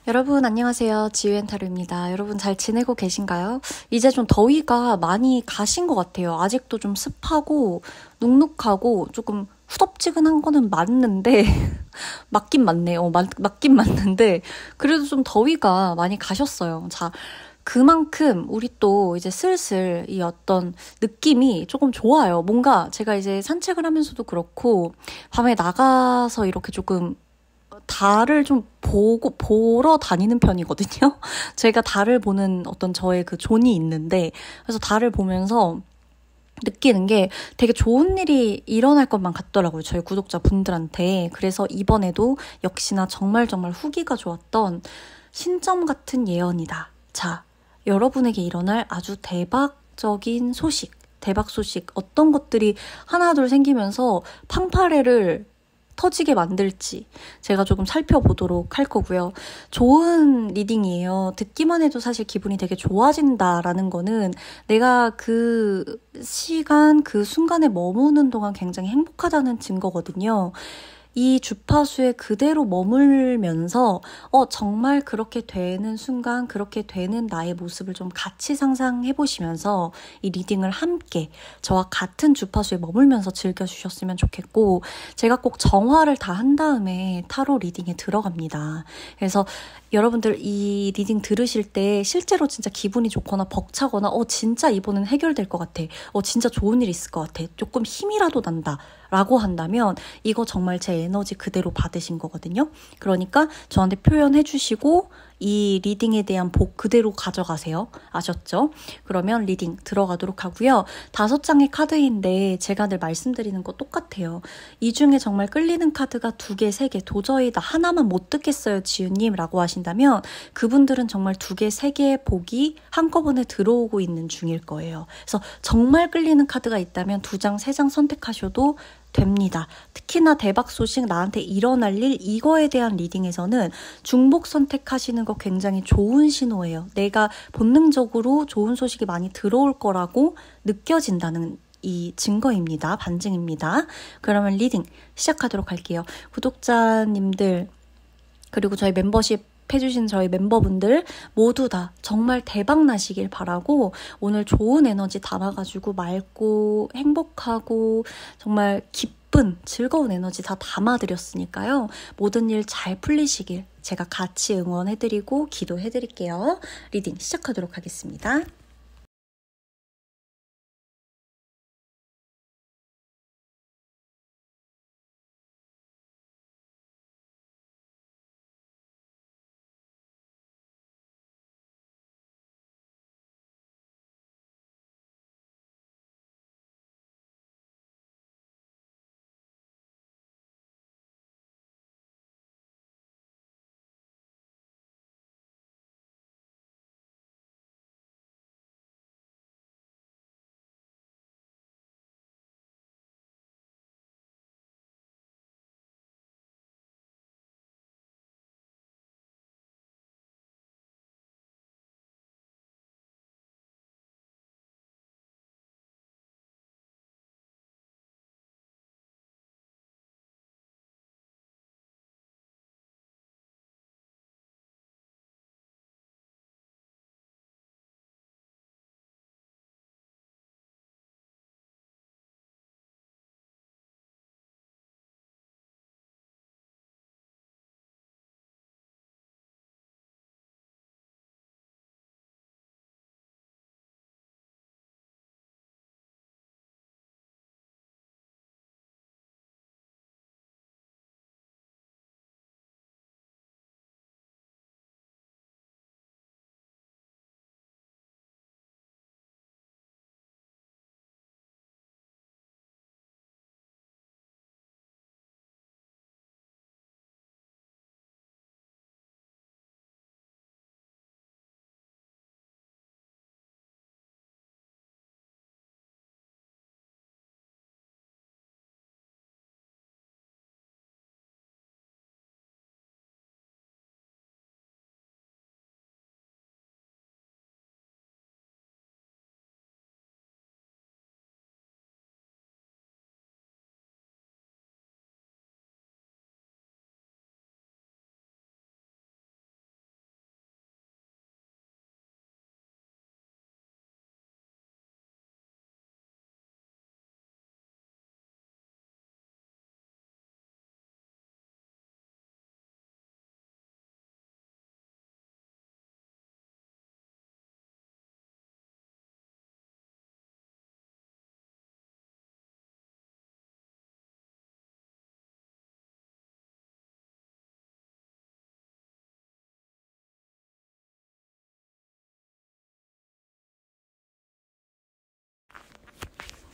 여러분 안녕하세요. 지유앤타로입니다. 여러분 잘 지내고 계신가요? 이제 좀 더위가 많이 가신 것 같아요. 아직도 좀 습하고 눅눅하고 조금 후덥지근한 거는 맞는데 맞긴 맞네요. 맞긴 맞는데 그래도 좀 더위가 많이 가셨어요. 자, 그만큼 우리 또 이제 슬슬 이 어떤 느낌이 조금 좋아요. 뭔가 제가 이제 산책을 하면서도 그렇고 밤에 나가서 이렇게 조금 달을 좀 보러 다니는 편이거든요. 제가 달을 보는 어떤 저의 그 존이 있는데, 그래서 달을 보면서 느끼는 게 되게 좋은 일이 일어날 것만 같더라고요. 저희 구독자분들한테. 그래서 이번에도 역시나 정말 정말 후기가 좋았던 신점 같은 예언이다. 자, 여러분에게 일어날 아주 대박적인 소식. 대박 소식. 어떤 것들이 하나둘 생기면서 팡파레를 터지게 만들지 제가 조금 살펴보도록 할 거고요. 좋은 리딩이에요. 듣기만 해도 사실 기분이 되게 좋아진다라는 거는 내가 그 시간, 그 순간에 머무는 동안 굉장히 행복하다는 증거거든요. 이 주파수에 그대로 머물면서 정말 그렇게 되는 순간, 그렇게 되는 나의 모습을 좀 같이 상상해 보시면서 이 리딩을 함께 저와 같은 주파수에 머물면서 즐겨주셨으면 좋겠고, 제가 꼭 정화를 다 한 다음에 타로 리딩에 들어갑니다. 그래서 여러분들 이 리딩 들으실 때 실제로 진짜 기분이 좋거나 벅차거나 진짜 이번엔 해결될 것 같아. 진짜 좋은 일 있을 것 같아. 조금 힘이라도 난다. 라고 한다면 이거 정말 제 에너지 그대로 받으신 거거든요. 그러니까 저한테 표현해 주시고 이 리딩에 대한 복 그대로 가져가세요. 아셨죠? 그러면 리딩 들어가도록 하고요. 5장의 카드인데 제가 늘 말씀드리는 거 똑같아요. 이 중에 정말 끌리는 카드가 2개, 3개 도저히 나 하나만 못 듣겠어요 지유님 라고 하신다면 그분들은 정말 2개, 3개의 복이 한꺼번에 들어오고 있는 중일 거예요. 그래서 정말 끌리는 카드가 있다면 2장, 3장 선택하셔도 됩니다. 특히나 대박 소식 나한테 일어날 일 이거에 대한 리딩에서는 중복 선택하시는 거 굉장히 좋은 신호예요. 내가 본능적으로 좋은 소식이 많이 들어올 거라고 느껴진다는 이 증거입니다. 반증입니다. 그러면 리딩 시작하도록 할게요. 구독자님들 그리고 저희 멤버십 해주신 저희 멤버분들 모두 다 정말 대박 나시길 바라고 오늘 좋은 에너지 담아가지고 맑고 행복하고 정말 기쁜 즐거운 에너지 다 담아드렸으니까요. 모든 일 잘 풀리시길 제가 같이 응원해드리고 기도해드릴게요. 리딩 시작하도록 하겠습니다.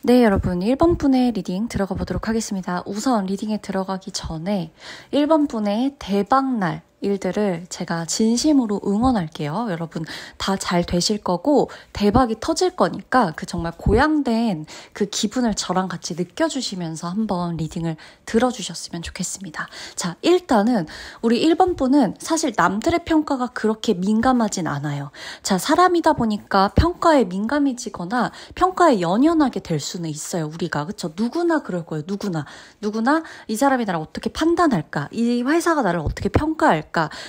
네, 여러분 1번 분의 리딩 들어가 보도록 하겠습니다. 우선 리딩에 들어가기 전에 1번 분의 대박날 일들을 제가 진심으로 응원할게요. 여러분 다 잘 되실 거고 대박이 터질 거니까 그 정말 고양된 그 기분을 저랑 같이 느껴주시면서 한번 리딩을 들어주셨으면 좋겠습니다. 자, 일단은 우리 1번 분은 사실 남들의 평가가 그렇게 민감하진 않아요. 자, 사람이다 보니까 평가에 민감해지거나 평가에 연연하게 될 수는 있어요. 우리가. 그쵸? 누구나 그럴 거예요. 누구나 이 사람이 나를 어떻게 판단할까? 이 회사가 나를 어떻게 평가할까?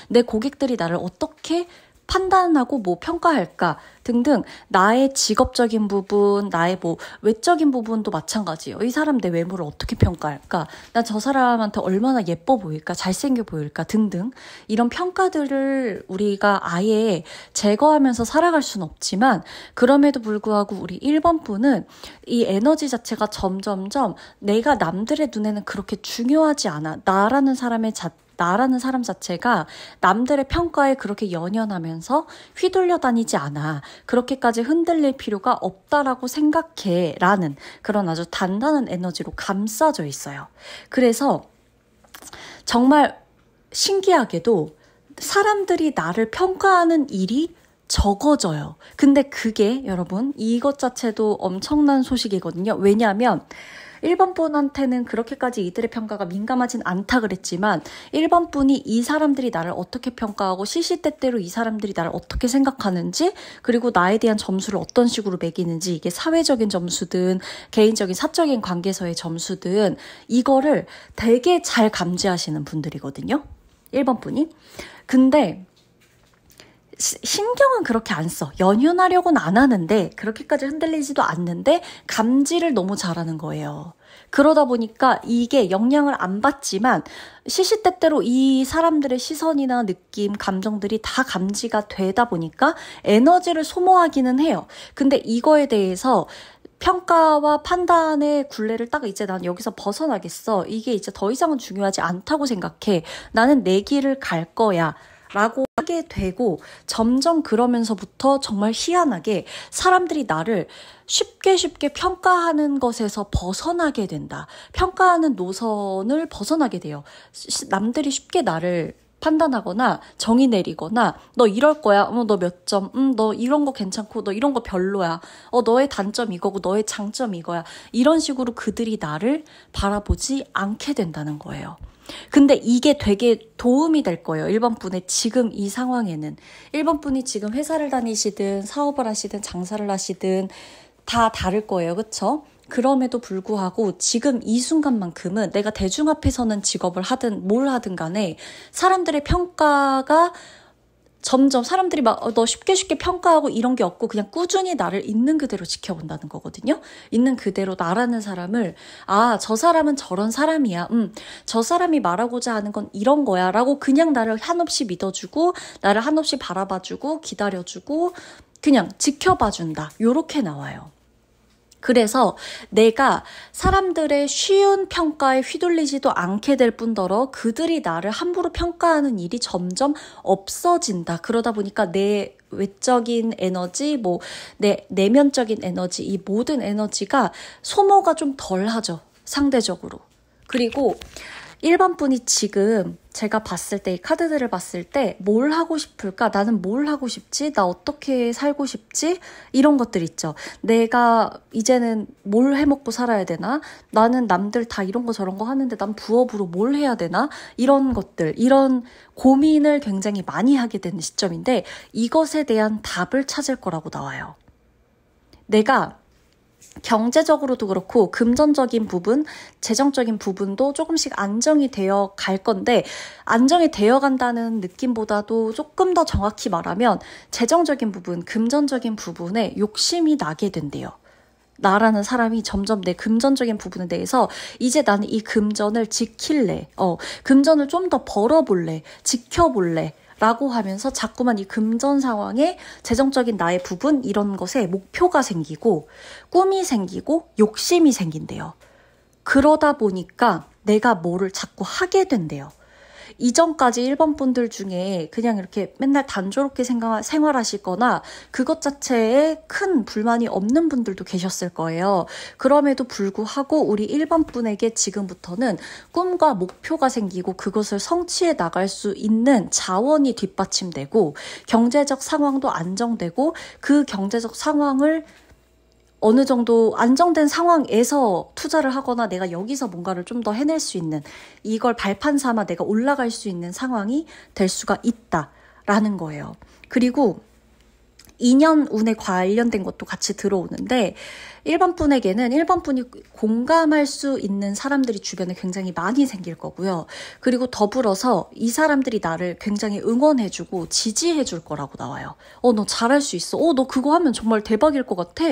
내 고객들이 나를 어떻게 판단하고 뭐 평가할까 등등 나의 직업적인 부분, 나의 뭐 외적인 부분도 마찬가지예요. 이 사람 내 외모를 어떻게 평가할까? 나 저 사람한테 얼마나 예뻐 보일까? 잘생겨 보일까? 등등 이런 평가들을 우리가 아예 제거하면서 살아갈 수는 없지만 그럼에도 불구하고 우리 1번 분은 이 에너지 자체가 점점점 내가 남들의 눈에는 그렇게 중요하지 않아. 나라는 사람 자체가 남들의 평가에 그렇게 연연하면서 휘둘려 다니지 않아. 그렇게까지 흔들릴 필요가 없다라고 생각해. 라는 그런 아주 단단한 에너지로 감싸져 있어요. 그래서 정말 신기하게도 사람들이 나를 평가하는 일이 적어져요. 근데 그게 여러분 이것 자체도 엄청난 소식이거든요. 왜냐하면 1번 분한테는 그렇게까지 이들의 평가가 민감하진 않다 그랬지만 1번 분이 이 사람들이 나를 어떻게 평가하고 시시때때로 이 사람들이 나를 어떻게 생각하는지 그리고 나에 대한 점수를 어떤 식으로 매기는지 이게 사회적인 점수든 개인적인 사적인 관계에서의 점수든 이거를 되게 잘 감지하시는 분들이거든요. 1번 분이. 근데 신경은 그렇게 안 써. 연연하려고는 안 하는데 그렇게까지 흔들리지도 않는데 감지를 너무 잘하는 거예요. 그러다 보니까 이게 영향을 안 받지만 시시때때로 이 사람들의 시선이나 느낌, 감정들이 다 감지가 되다 보니까 에너지를 소모하기는 해요. 근데 이거에 대해서 평가와 판단의 굴레를 딱 이제 난 여기서 벗어나겠어. 이게 이제 더 이상은 중요하지 않다고 생각해. 나는 내 길을 갈 거야. 라고 하게 되고 점점 그러면서부터 정말 희한하게 사람들이 나를 쉽게 평가하는 것에서 벗어나게 된다. 평가하는 노선을 벗어나게 돼요. 남들이 쉽게 나를 판단하거나 정의 내리거나 너 이럴 거야. 너 몇 점? 너 이런 거 괜찮고 너 이런 거 별로야. 너의 단점 이거고 너의 장점 이거야. 이런 식으로 그들이 나를 바라보지 않게 된다는 거예요. 근데 이게 되게 도움이 될 거예요. 1번 분의 지금 이 상황에는. 1번 분이 지금 회사를 다니시든 사업을 하시든 장사를 하시든 다 다를 거예요. 그쵸? 그럼에도 불구하고 지금 이 순간만큼은 내가 대중 앞에서는 직업을 하든 뭘 하든 간에 사람들의 평가가 점점 사람들이 막 너 쉽게 평가하고 이런 게 없고 그냥 꾸준히 나를 있는 그대로 지켜본다는 거거든요. 있는 그대로 나라는 사람을 저 사람은 저런 사람이야. 저 사람이 말하고자 하는 건 이런 거야 라고 그냥 나를 한없이 믿어주고 나를 한없이 바라봐주고 기다려주고 그냥 지켜봐준다. 요렇게 나와요. 그래서 내가 사람들의 쉬운 평가에 휘둘리지도 않게 될 뿐더러 그들이 나를 함부로 평가하는 일이 점점 없어진다. 그러다 보니까 내 외적인 에너지, 내 내면적인 에너지, 이 모든 에너지가 소모가 좀 덜하죠. 상대적으로. 그리고 1번 분이 지금 제가 봤을 때 이 카드들을 봤을 때 뭘 하고 싶을까? 나는 뭘 하고 싶지? 나 어떻게 살고 싶지? 이런 것들 있죠. 내가 이제는 뭘 해먹고 살아야 되나? 나는 남들 다 이런 거 저런 거 하는데 난 부업으로 뭘 해야 되나? 이런 것들, 이런 고민을 굉장히 많이 하게 되는 시점인데 이것에 대한 답을 찾을 거라고 나와요. 내가 경제적으로도 그렇고 금전적인 부분, 재정적인 부분도 조금씩 안정이 되어 갈 건데 안정이 되어 간다는 느낌보다도 조금 더 정확히 말하면 재정적인 부분, 금전적인 부분에 욕심이 나게 된대요. 나라는 사람이 점점 내 금전적인 부분에 대해서 이제 나는 이 금전을 지킬래. 금전을 좀 더 벌어볼래. 지켜볼래. 라고 하면서 자꾸만 이 금전 상황에 재정적인 나의 부분 이런 것에 목표가 생기고 꿈이 생기고 욕심이 생긴대요. 그러다 보니까 내가 뭐를 자꾸 하게 된대요. 이전까지 1번 분들 중에 그냥 이렇게 맨날 단조롭게 생활하시거나 그것 자체에 큰 불만이 없는 분들도 계셨을 거예요. 그럼에도 불구하고 우리 1번 분에게 지금부터는 꿈과 목표가 생기고 그것을 성취해 나갈 수 있는 자원이 뒷받침되고 경제적 상황도 안정되고 그 경제적 상황을 어느 정도 안정된 상황에서 투자를 하거나 내가 여기서 뭔가를 좀 더 해낼 수 있는 이걸 발판 삼아 내가 올라갈 수 있는 상황이 될 수가 있다라는 거예요. 그리고 2년 운에 관련된 것도 같이 들어오는데 1번 분에게는 1번 분이 공감할 수 있는 사람들이 주변에 굉장히 많이 생길 거고요. 그리고 더불어서 이 사람들이 나를 굉장히 응원해주고 지지해줄 거라고 나와요. 너 잘할 수 있어. 너 그거 하면 정말 대박일 것 같아.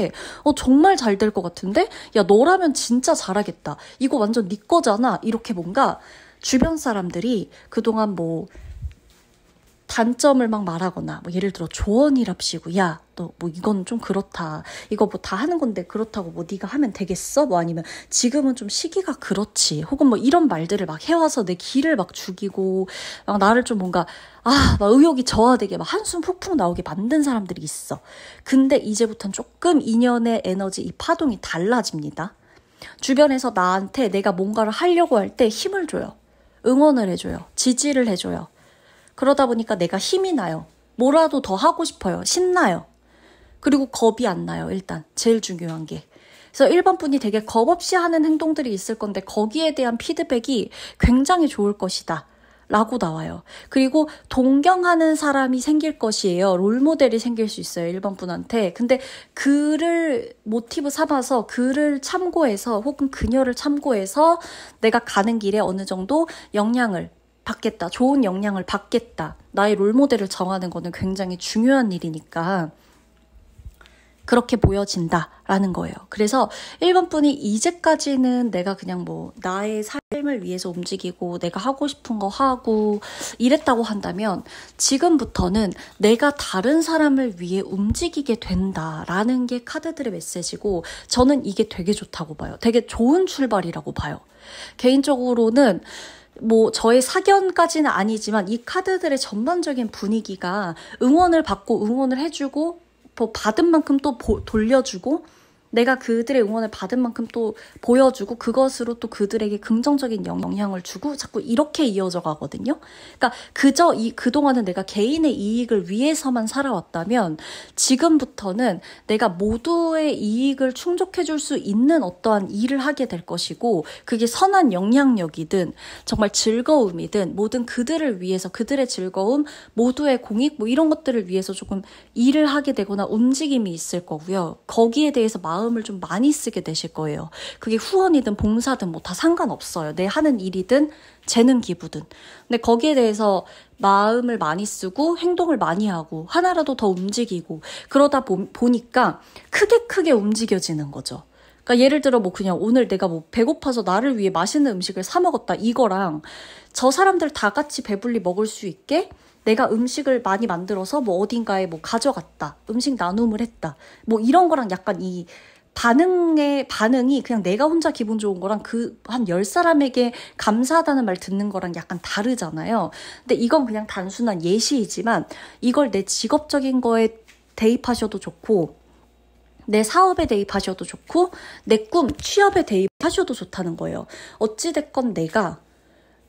정말 잘 될 것 같은데? 야, 너라면 진짜 잘하겠다. 이거 완전 네 거잖아. 이렇게 뭔가 주변 사람들이 그동안 뭐 단점을 막 말하거나 뭐 예를 들어 조언이랍시고 야, 너 뭐 이건 좀 그렇다. 이거 뭐 다 하는 건데 그렇다고 뭐 네가 하면 되겠어? 뭐 아니면 지금은 좀 시기가 그렇지. 혹은 뭐 이런 말들을 막 해와서 내 기를 막 죽이고 막 나를 좀 뭔가 막 의욕이 저하되게 막 한숨 푹푹 나오게 만든 사람들이 있어. 근데 이제부터는 조금 인연의 에너지 이 파동이 달라집니다. 주변에서 나한테 내가 뭔가를 하려고 할 때 힘을 줘요. 응원을 해줘요. 지지를 해줘요. 그러다 보니까 내가 힘이 나요. 뭐라도 더 하고 싶어요. 신나요. 그리고 겁이 안 나요. 일단 제일 중요한 게. 그래서 1번 분이 되게 겁 없이 하는 행동들이 있을 건데 거기에 대한 피드백이 굉장히 좋을 것이다 라고 나와요. 그리고 동경하는 사람이 생길 것이에요. 롤모델이 생길 수 있어요. 1번 분한테. 근데 그를 모티브 삼아서 그를 참고해서 혹은 그녀를 참고해서 내가 가는 길에 어느 정도 영향을 받겠다. 좋은 영향을 받겠다. 나의 롤모델을 정하는 거는 굉장히 중요한 일이니까 그렇게 보여진다라는 거예요. 그래서 1번 분이 이제까지는 내가 그냥 뭐 나의 삶을 위해서 움직이고 내가 하고 싶은 거 하고 이랬다고 한다면 지금부터는 내가 다른 사람을 위해 움직이게 된다라는 게 카드들의 메시지고 저는 이게 되게 좋다고 봐요. 되게 좋은 출발이라고 봐요. 개인적으로는 뭐 저의 사견까지는 아니지만 이 카드들의 전반적인 분위기가 응원을 받고 응원을 해주고 뭐 받은 만큼 또 돌려주고 내가 그들의 응원을 받은 만큼 또 보여주고 그것으로 또 그들에게 긍정적인 영향을 주고 자꾸 이렇게 이어져 가거든요. 그러니까 그저 그동안은 내가 개인의 이익을 위해서만 살아왔다면 지금부터는 내가 모두의 이익을 충족해 줄 수 있는 어떠한 일을 하게 될 것이고 그게 선한 영향력이든 정말 즐거움이든 모든 그들을 위해서 그들의 즐거움, 모두의 공익 뭐 이런 것들을 위해서 조금 일을 하게 되거나 움직임이 있을 거고요. 거기에 대해서 마음을 좀 많이 쓰게 되실 거예요. 그게 후원이든 봉사든 뭐 다 상관없어요. 내 하는 일이든 재능 기부든. 근데 거기에 대해서 마음을 많이 쓰고 행동을 많이 하고 하나라도 더 움직이고 그러다 보니까 크게 움직여지는 거죠. 그러니까 예를 들어 뭐 그냥 오늘 내가 뭐 배고파서 나를 위해 맛있는 음식을 사 먹었다 이거랑 저 사람들 다 같이 배불리 먹을 수 있게 내가 음식을 많이 만들어서 뭐 어딘가에 뭐 가져갔다. 음식 나눔을 했다. 뭐 이런 거랑 약간 이 반응이 그냥 내가 혼자 기분 좋은 거랑 그 한 10사람에게 감사하다는 말 듣는 거랑 약간 다르잖아요. 근데 이건 그냥 단순한 예시이지만 이걸 내 직업적인 거에 대입하셔도 좋고 내 사업에 대입하셔도 좋고 내 꿈, 취업에 대입하셔도 좋다는 거예요. 어찌됐건 내가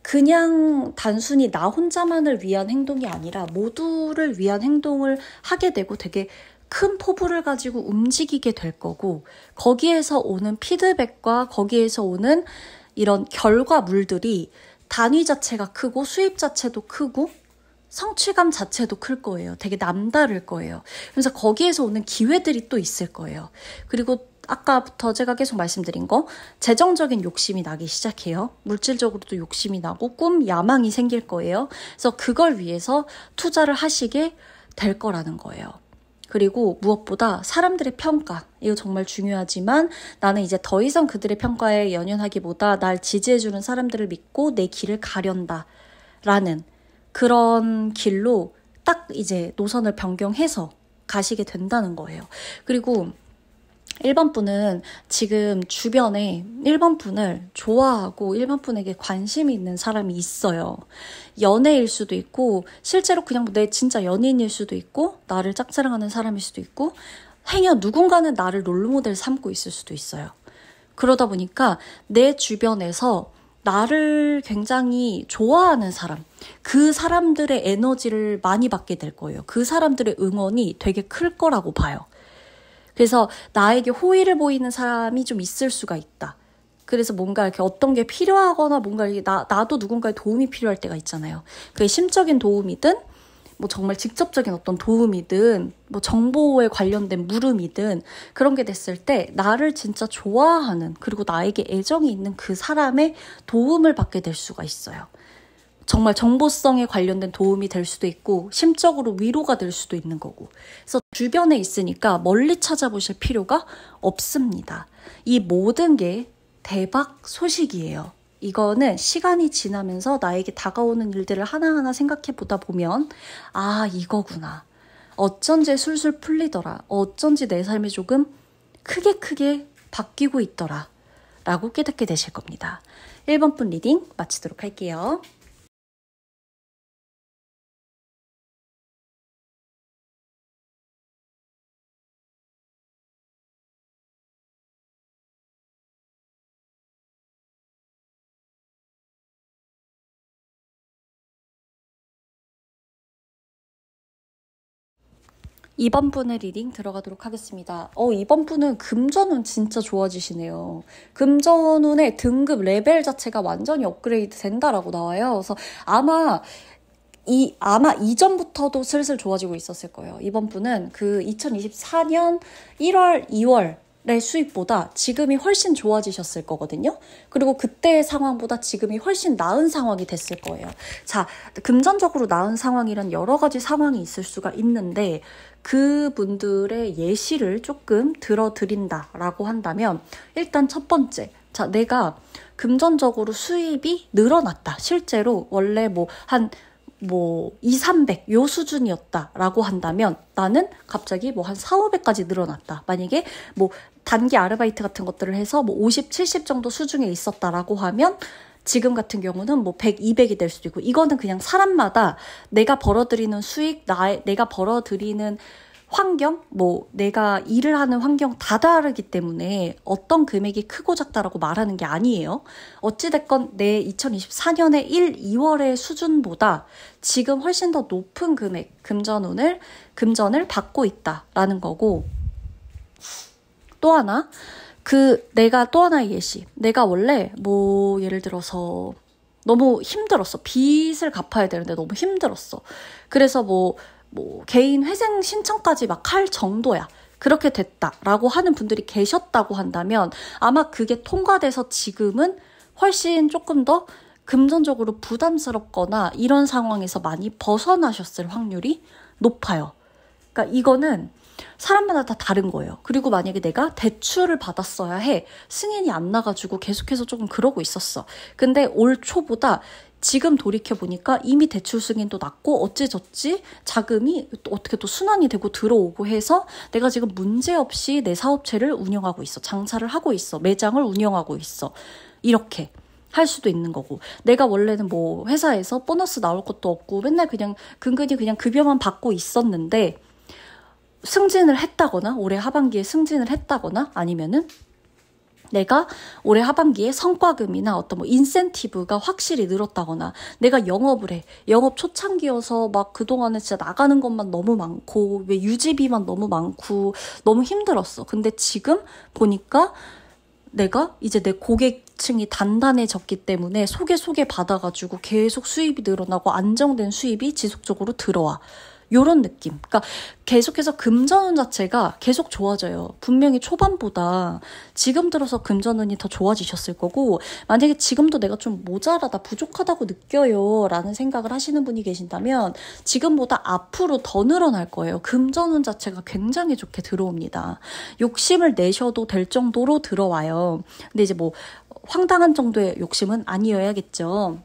그냥 단순히 나 혼자만을 위한 행동이 아니라 모두를 위한 행동을 하게 되고 되게 큰 포부를 가지고 움직이게 될 거고 거기에서 오는 피드백과 거기에서 오는 이런 결과물들이 단위 자체가 크고 수입 자체도 크고 성취감 자체도 클 거예요. 되게 남다를 거예요. 그래서 거기에서 오는 기회들이 또 있을 거예요. 그리고 아까부터 제가 계속 말씀드린 거 재정적인 욕심이 나기 시작해요. 물질적으로도 욕심이 나고 꿈, 야망이 생길 거예요. 그래서 그걸 위해서 투자를 하시게 될 거라는 거예요. 그리고 무엇보다 사람들의 평가, 이거 정말 중요하지만 나는 이제 더 이상 그들의 평가에 연연하기보다 날 지지해주는 사람들을 믿고 내 길을 가련다 라는 그런 길로 딱 이제 노선을 변경해서 가시게 된다는 거예요. 그리고 1번 분은 지금 주변에 1번 분을 좋아하고 1번 분에게 관심이 있는 사람이 있어요. 연애일 수도 있고 실제로 그냥 내 진짜 연인일 수도 있고 나를 짝사랑하는 사람일 수도 있고 행여 누군가는 나를 롤모델 삼고 있을 수도 있어요. 그러다 보니까 내 주변에서 나를 굉장히 좋아하는 사람, 그 사람들의 에너지를 많이 받게 될 거예요. 그 사람들의 응원이 되게 클 거라고 봐요. 그래서 나에게 호의를 보이는 사람이 좀 있을 수가 있다. 그래서 뭔가 이렇게 어떤 게 필요하거나 뭔가 이렇게 나도 누군가의 도움이 필요할 때가 있잖아요. 그게 심적인 도움이든 뭐 정말 직접적인 어떤 도움이든 뭐 정보에 관련된 물음이든 그런 게 됐을 때 나를 진짜 좋아하는 그리고 나에게 애정이 있는 그 사람의 도움을 받게 될 수가 있어요. 정말 정보성에 관련된 도움이 될 수도 있고 심적으로 위로가 될 수도 있는 거고. 그래서 주변에 있으니까 멀리 찾아보실 필요가 없습니다. 이 모든 게 대박 소식이에요. 이거는 시간이 지나면서 나에게 다가오는 일들을 하나하나 생각해 보다 보면 아, 이거구나. 어쩐지 술술 풀리더라. 어쩐지 내 삶이 조금 크게 바뀌고 있더라. 라고 깨닫게 되실 겁니다. 1번 분 리딩 마치도록 할게요. 이번 분의 리딩 들어가도록 하겠습니다. 이번 분은 금전운 진짜 좋아지시네요. 금전운의 등급 레벨 자체가 완전히 업그레이드 된다라고 나와요. 그래서 아마 이전부터도 슬슬 좋아지고 있었을 거예요. 이번 분은 그 2024년 1월, 2월의 수입보다 지금이 훨씬 좋아지셨을 거거든요. 그리고 그때의 상황보다 지금이 훨씬 나은 상황이 됐을 거예요. 자, 금전적으로 나은 상황이란 여러 가지 상황이 있을 수가 있는데 그분들의 예시를 조금 들어드린다라고 한다면 일단 첫 번째, 자, 내가 금전적으로 수입이 늘어났다. 실제로 원래 뭐 2, 300 요 수준이었다라고 한다면 나는 갑자기 뭐 한 4, 500까지 늘어났다. 만약에 뭐 단기 아르바이트 같은 것들을 해서 뭐 50, 70 정도 수준에 있었다라고 하면 지금 같은 경우는 뭐 100, 200이 될 수도 있고 이거는 그냥 사람마다 내가 벌어들이는 수익, 내가 벌어들이는 환경, 뭐 내가 일을 하는 환경 다 다르기 때문에 어떤 금액이 크고 작다라고 말하는 게 아니에요. 어찌됐건 내 2024년의 1, 2월의 수준보다 지금 훨씬 더 높은 금액, 금전을 받고 있다라는 거고 또 하나, 내가 또 하나의 예시. 내가 원래 뭐 예를 들어서 너무 힘들었어. 빚을 갚아야 되는데 너무 힘들었어. 그래서 뭐 개인 회생 신청까지 막 할 정도야. 그렇게 됐다라고 하는 분들이 계셨다고 한다면 아마 그게 통과돼서 지금은 훨씬 조금 더 금전적으로 부담스럽거나 이런 상황에서 많이 벗어나셨을 확률이 높아요. 그러니까 이거는 사람마다 다 다른 거예요. 그리고 만약에 내가 대출을 받았어야 해. 승인이 안 나가지고 계속해서 조금 그러고 있었어. 근데 올 초보다 지금 돌이켜보니까 이미 대출 승인도 났고 어찌저찌 자금이 또 어떻게 또 순환이 되고 들어오고 해서 내가 지금 문제없이 내 사업체를 운영하고 있어. 장사를 하고 있어. 매장을 운영하고 있어. 이렇게 할 수도 있는 거고 내가 원래는 뭐 회사에서 보너스 나올 것도 없고 맨날 그냥 근근히 그냥 급여만 받고 있었는데 승진을 했다거나 올해 하반기에 승진을 했다거나 아니면은 내가 올해 하반기에 성과금이나 어떤 뭐 인센티브가 확실히 늘었다거나 내가 영업을 해. 영업 초창기여서 막 그동안에 진짜 나가는 것만 너무 많고 왜 유지비만 너무 많고 너무 힘들었어. 근데 지금 보니까 내가 이제 내 고객층이 단단해졌기 때문에 소개 받아가지고 계속 수입이 늘어나고 안정된 수입이 지속적으로 들어와. 요런 느낌. 그러니까 계속해서 금전운 자체가 계속 좋아져요. 분명히 초반보다 지금 들어서 금전운이 더 좋아지셨을 거고 만약에 지금도 내가 좀 모자라다 부족하다고 느껴요 라는 생각을 하시는 분이 계신다면 지금보다 앞으로 더 늘어날 거예요. 금전운 자체가 굉장히 좋게 들어옵니다. 욕심을 내셔도 될 정도로 들어와요. 근데 이제 뭐 황당한 정도의 욕심은 아니어야겠죠.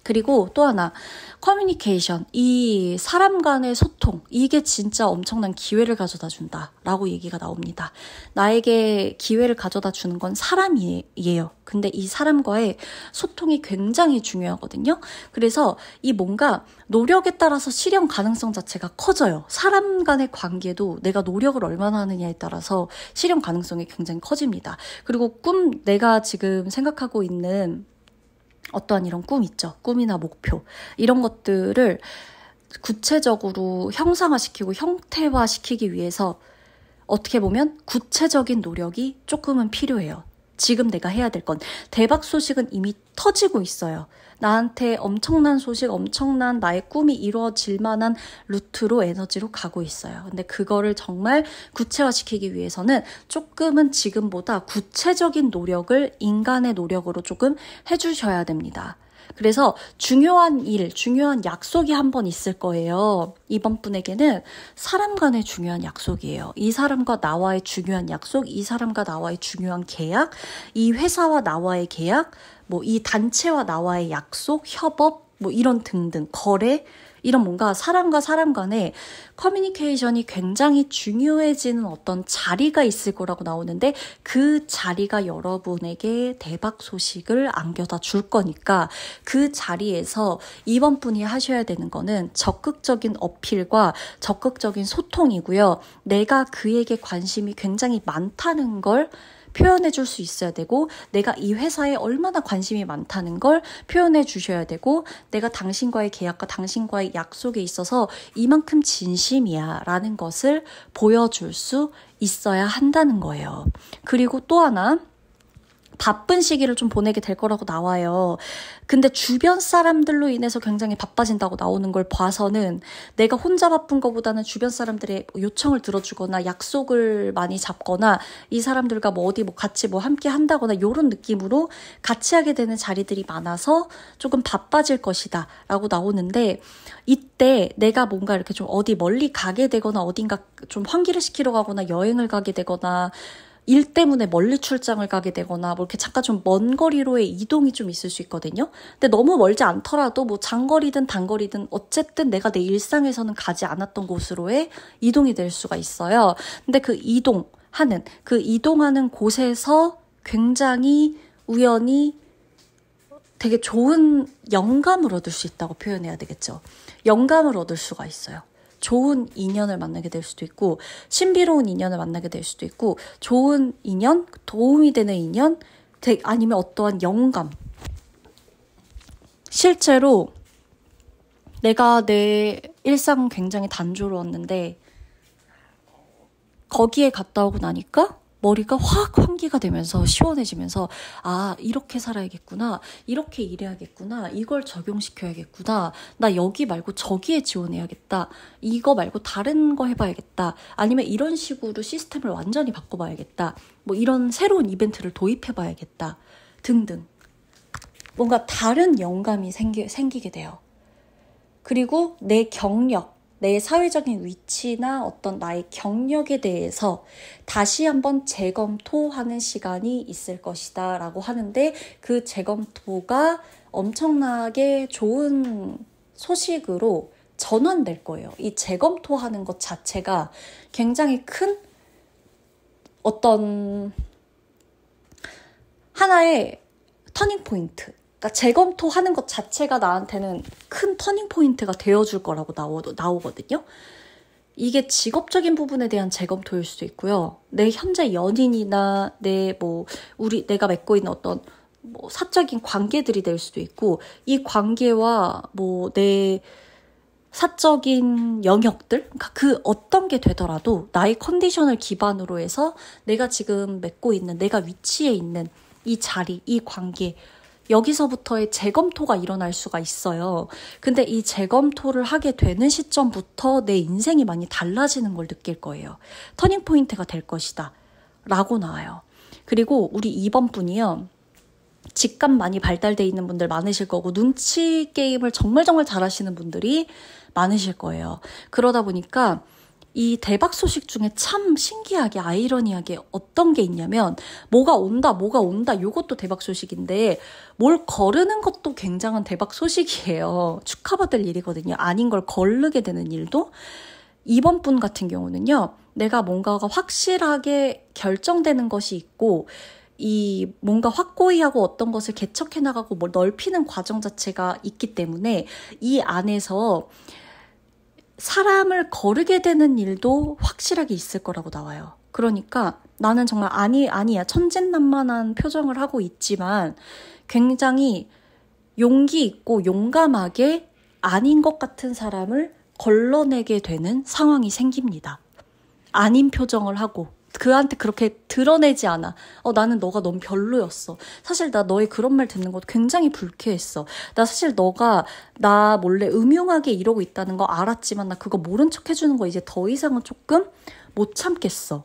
그리고 또 하나, 커뮤니케이션, 이 사람 간의 소통, 이게 진짜 엄청난 기회를 가져다 준다 라고 얘기가 나옵니다. 나에게 기회를 가져다 주는 건 사람이에요. 근데 이 사람과의 소통이 굉장히 중요하거든요. 그래서 이 뭔가 노력에 따라서 실현 가능성 자체가 커져요. 사람 간의 관계도 내가 노력을 얼마나 하느냐에 따라서 실현 가능성이 굉장히 커집니다. 그리고 내가 지금 생각하고 있는 어떠한 이런 꿈 있죠. 꿈이나 목표. 이런 것들을 구체적으로 형상화시키고 형태화시키기 위해서 어떻게 보면 구체적인 노력이 조금은 필요해요. 지금 내가 해야 될 건. 대박 소식은 이미 터지고 있어요. 나한테 엄청난 소식, 엄청난 나의 꿈이 이루어질 만한 루트로 에너지로 가고 있어요. 근데 그거를 정말 구체화시키기 위해서는 조금은 지금보다 구체적인 노력을 인간의 노력으로 조금 해주셔야 됩니다. 그래서 중요한 일, 중요한 약속이 한 번 있을 거예요. 이번 분에게는 사람 간의 중요한 약속이에요. 이 사람과 나와의 중요한 약속, 이 사람과 나와의 중요한 계약, 이 회사와 나와의 계약, 뭐 이 단체와 나와의 약속, 협업, 뭐 이런 등등, 거래, 이런 뭔가 사람과 사람 간의 커뮤니케이션이 굉장히 중요해지는 어떤 자리가 있을 거라고 나오는데 그 자리가 여러분에게 대박 소식을 안겨다 줄 거니까 그 자리에서 이번 분이 하셔야 되는 거는 적극적인 어필과 적극적인 소통이고요. 내가 그에게 관심이 굉장히 많다는 걸 표현해 줄 수 있어야 되고 내가 이 회사에 얼마나 관심이 많다는 걸 표현해 주셔야 되고 내가 당신과의 계약과 당신과의 약속에 있어서 이만큼 진심이야 라는 것을 보여줄 수 있어야 한다는 거예요. 그리고 또 하나 바쁜 시기를 좀 보내게 될 거라고 나와요. 근데 주변 사람들로 인해서 굉장히 바빠진다고 나오는 걸 봐서는 내가 혼자 바쁜 것보다는 주변 사람들의 요청을 들어주거나 약속을 많이 잡거나 이 사람들과 뭐 어디 뭐 같이 뭐 함께 한다거나 이런 느낌으로 같이 하게 되는 자리들이 많아서 조금 바빠질 것이다 라고 나오는데 이때 내가 뭔가 이렇게 좀 어디 멀리 가게 되거나 어딘가 좀 환기를 시키러 가거나 여행을 가게 되거나 일 때문에 멀리 출장을 가게 되거나 뭐 이렇게 잠깐 좀 먼 거리로의 이동이 좀 있을 수 있거든요. 근데 너무 멀지 않더라도 뭐 장거리든 단거리든 어쨌든 내가 내 일상에서는 가지 않았던 곳으로의 이동이 될 수가 있어요. 근데 그 이동하는 곳에서 굉장히 우연히 되게 좋은 영감을 얻을 수 있다고 표현해야 되겠죠. 영감을 얻을 수가 있어요. 좋은 인연을 만나게 될 수도 있고 신비로운 인연을 만나게 될 수도 있고 좋은 인연, 도움이 되는 인연, 아니면 어떠한 영감. 실제로 내가 내 일상은 굉장히 단조로웠는데 거기에 갔다 오고 나니까 머리가 확 환기가 되면서 시원해지면서 아 이렇게 살아야겠구나, 이렇게 일해야겠구나, 이걸 적용시켜야겠구나, 나 여기 말고 저기에 지원해야겠다, 이거 말고 다른 거 해봐야겠다, 아니면 이런 식으로 시스템을 완전히 바꿔봐야겠다, 뭐 이런 새로운 이벤트를 도입해봐야겠다 등등 뭔가 다른 영감이 생기게 돼요. 그리고 내 경력, 내 사회적인 위치나 어떤 나의 경력에 대해서 다시 한번 재검토하는 시간이 있을 것이다 라고 하는데 그 재검토가 엄청나게 좋은 소식으로 전환될 거예요. 이 재검토하는 것 자체가 굉장히 큰 어떤 하나의 터닝 포인트, 그러니까 재검토하는 것 자체가 나한테는 큰 터닝 포인트가 되어줄 거라고 나오거든요. 이게 직업적인 부분에 대한 재검토일 수도 있고요. 내 현재 연인이나 내가 맺고 있는 어떤 뭐 사적인 관계들이 될 수도 있고, 이 관계와 뭐 내 사적인 영역들, 그러니까 그 어떤 게 되더라도 나의 컨디션을 기반으로 해서 내가 지금 맺고 있는, 내가 위치에 있는 이 자리, 이 관계, 여기서부터의 재검토가 일어날 수가 있어요. 근데 이 재검토를 하게 되는 시점부터 내 인생이 많이 달라지는 걸 느낄 거예요. 터닝 포인트가 될 것이다 라고 나와요. 그리고 우리 2번 분이요, 직감 많이 발달돼 있는 분들 많으실 거고 눈치 게임을 정말 잘하시는 분들이 많으실 거예요. 그러다 보니까 이 대박 소식 중에 참 신기하게 아이러니하게 어떤 게 있냐면 뭐가 온다 이것도 대박 소식인데 뭘 거르는 것도 굉장한 대박 소식이에요. 축하받을 일이거든요. 아닌 걸 거르게 되는 일도. 이번 분 같은 경우는요. 내가 뭔가가 확실하게 결정되는 것이 있고 이 뭔가 확고히 하고 어떤 것을 개척해 나가고 뭘 넓히는 과정 자체가 있기 때문에 이 안에서 사람을 거르게 되는 일도 확실하게 있을 거라고 나와요. 그러니까 나는 정말 아니야. 천진난만한 표정을 하고 있지만 굉장히 용기 있고 용감하게 아닌 것 같은 사람을 걸러내게 되는 상황이 생깁니다. 아닌 표정을 하고 그한테 그렇게 드러내지 않아. 나는 너가 너무 별로였어. 사실 나 너의 그런 말 듣는 거 굉장히 불쾌했어. 나 사실 너가 나 몰래 음흉하게 이러고 있다는 거 알았지만 나 그거 모른 척 해주는 거 이제 더 이상은 조금 못 참겠어.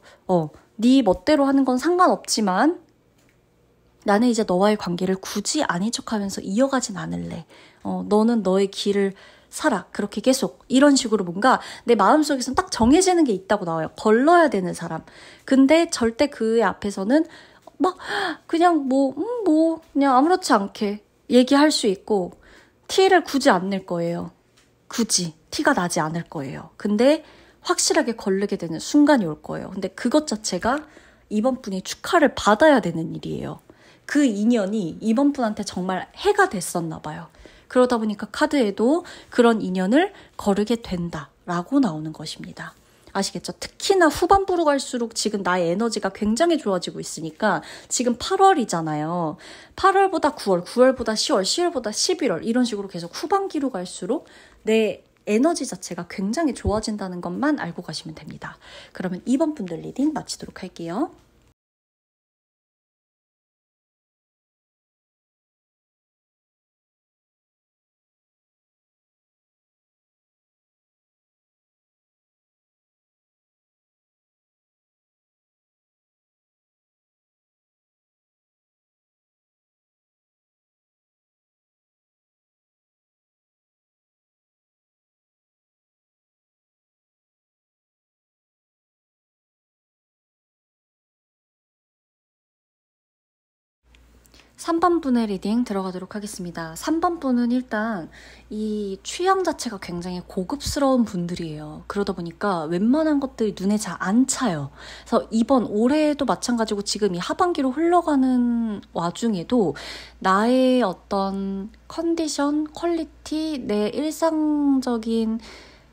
네 멋대로 하는 건 상관없지만 나는 이제 너와의 관계를 굳이 아닌 척하면서 이어가진 않을래. 너는 너의 길을 살아. 그렇게 계속 이런 식으로 뭔가 내 마음속에서는 딱 정해지는 게 있다고 나와요. 걸러야 되는 사람. 근데 절대 그 앞에서는 막 그냥 그냥 아무렇지 않게 얘기할 수 있고 티를 굳이 안 낼 거예요. 굳이 티가 나지 않을 거예요. 근데 확실하게 걸르게 되는 순간이 올 거예요. 근데 그것 자체가 이번 분이 축하를 받아야 되는 일이에요. 그 인연이 이번 분한테 정말 해가 됐었나 봐요. 그러다 보니까 카드에도 그런 인연을 거르게 된다라고 나오는 것입니다. 아시겠죠? 특히나 후반부로 갈수록 지금 나의 에너지가 굉장히 좋아지고 있으니까 지금 8월이잖아요. 8월보다 9월, 9월보다 10월, 10월보다 11월 이런 식으로 계속 후반기로 갈수록 내 에너지 자체가 굉장히 좋아진다는 것만 알고 가시면 됩니다. 그러면 2번 분들 리딩 마치도록 할게요. 3번 분의 리딩 들어가도록 하겠습니다. 3번 분은 일단 이 취향 자체가 굉장히 고급스러운 분들이에요. 그러다 보니까 웬만한 것들이 눈에 잘 안 차요. 그래서 이번 올해도 마찬가지고 지금 이 하반기로 흘러가는 와중에도 나의 어떤 컨디션, 퀄리티, 내 일상적인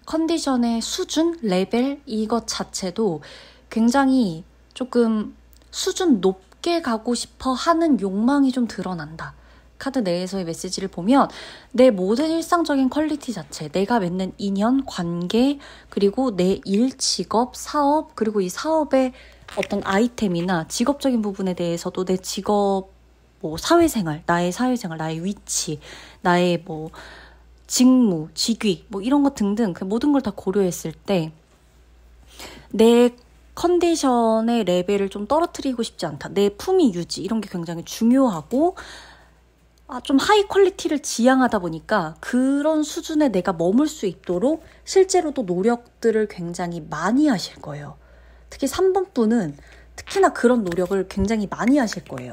컨디션의 수준, 레벨 이것 자체도 굉장히 조금 수준 높게 가고 싶어 하는 욕망이 좀 드러난다. 카드 내에서의 메시지를 보면 내 모든 일상적인 퀄리티 자체, 내가 맺는 인연, 관계, 그리고 내 일, 직업, 사업, 그리고 이 사업의 어떤 아이템이나 직업적인 부분에 대해서도 내 직업, 사회생활, 나의 사회생활, 나의 위치, 나의 직무, 직위, 이런 것 등등 그 모든 걸 다 고려했을 때 내 컨디션의 레벨을 좀 떨어뜨리고 싶지 않다. 내 품위 유지 이런 게 굉장히 중요하고 좀 하이 퀄리티를 지향하다 보니까 그런 수준에 내가 머물 수 있도록 실제로도 노력들을 굉장히 많이 하실 거예요. 특히 3번 분은 특히나 그런 노력을 굉장히 많이 하실 거예요.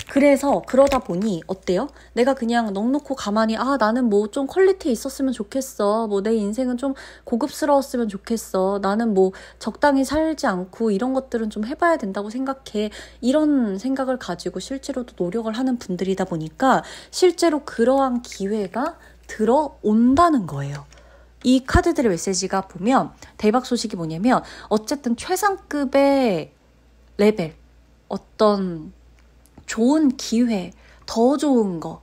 그래서 그러다 보니 어때요? 내가 그냥 넋놓고 가만히 나는 좀 퀄리티 있었으면 좋겠어. 내 인생은 좀 고급스러웠으면 좋겠어. 나는 적당히 살지 않고 이런 것들은 좀 해봐야 된다고 생각해. 이런 생각을 가지고 실제로도 노력을 하는 분들이다 보니까 실제로 그러한 기회가 들어온다는 거예요. 이 카드들의 메시지가 보면 대박 소식이 뭐냐면 어쨌든 최상급의 레벨, 어떤 좋은 기회, 더 좋은 거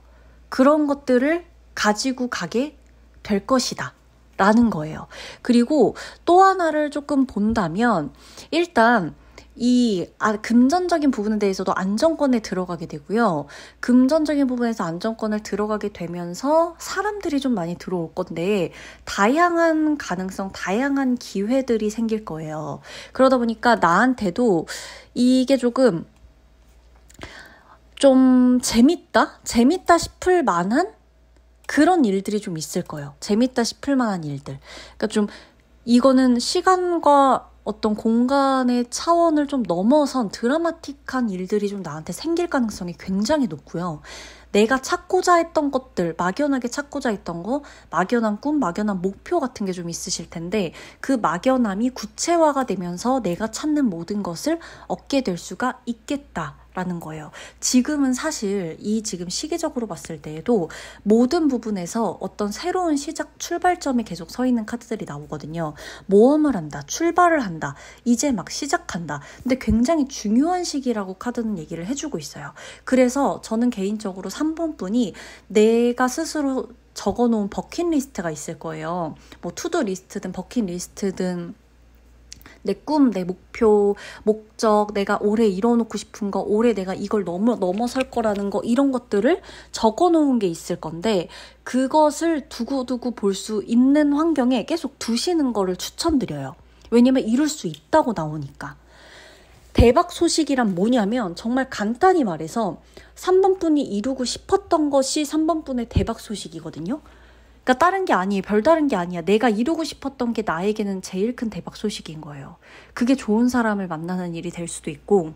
그런 것들을 가지고 가게 될 것이다 라는 거예요. 그리고 또 하나를 조금 본다면 일단 이 금전적인 부분에 대해서도 안정권에 들어가게 되고요. 금전적인 부분에서 안정권을 들어가게 되면서 사람들이 좀 많이 들어올 건데 다양한 가능성, 다양한 기회들이 생길 거예요. 그러다 보니까 나한테도 이게 조금 좀 재밌다 싶을 만한 그런 일들이 좀 있을 거예요. 재밌다 싶을 만한 일들. 그러니까 좀 이거는 시간과 어떤 공간의 차원을 좀 넘어선 드라마틱한 일들이 좀 나한테 생길 가능성이 굉장히 높고요. 내가 찾고자 했던 것들, 막연하게 찾고자 했던 거, 막연한 꿈, 막연한 목표 같은 게 좀 있으실 텐데 그 막연함이 구체화가 되면서 내가 찾는 모든 것을 얻게 될 수가 있겠다라는 거예요. 지금은 사실 이 지금 시기적으로 봤을 때에도 모든 부분에서 어떤 새로운 시작 출발점에 계속 서 있는 카드들이 나오거든요. 모험을 한다, 출발을 한다, 이제 막 시작한다. 근데 굉장히 중요한 시기라고 카드는 얘기를 해주고 있어요. 그래서 저는 개인적으로 3번 분이 내가 스스로 적어놓은 버킷리스트가 있을 거예요. 뭐 투두리스트든 버킷리스트든 내 꿈, 내 목표, 목적, 내가 올해 이뤄놓고 싶은 거, 올해 내가 이걸 넘어설 거라는 거, 이런 것들을 적어놓은 게 있을 건데 그것을 두고두고 볼 수 있는 환경에 계속 두시는 거를 추천드려요. 왜냐면 이룰 수 있다고 나오니까. 대박 소식이란 뭐냐면 정말 간단히 말해서 3번 분이 이루고 싶었던 것이 3번 분의 대박 소식이거든요. 그러니까 다른 게 아니에요. 별다른 게 아니야. 내가 이루고 싶었던 게 나에게는 제일 큰 대박 소식인 거예요. 그게 좋은 사람을 만나는 일이 될 수도 있고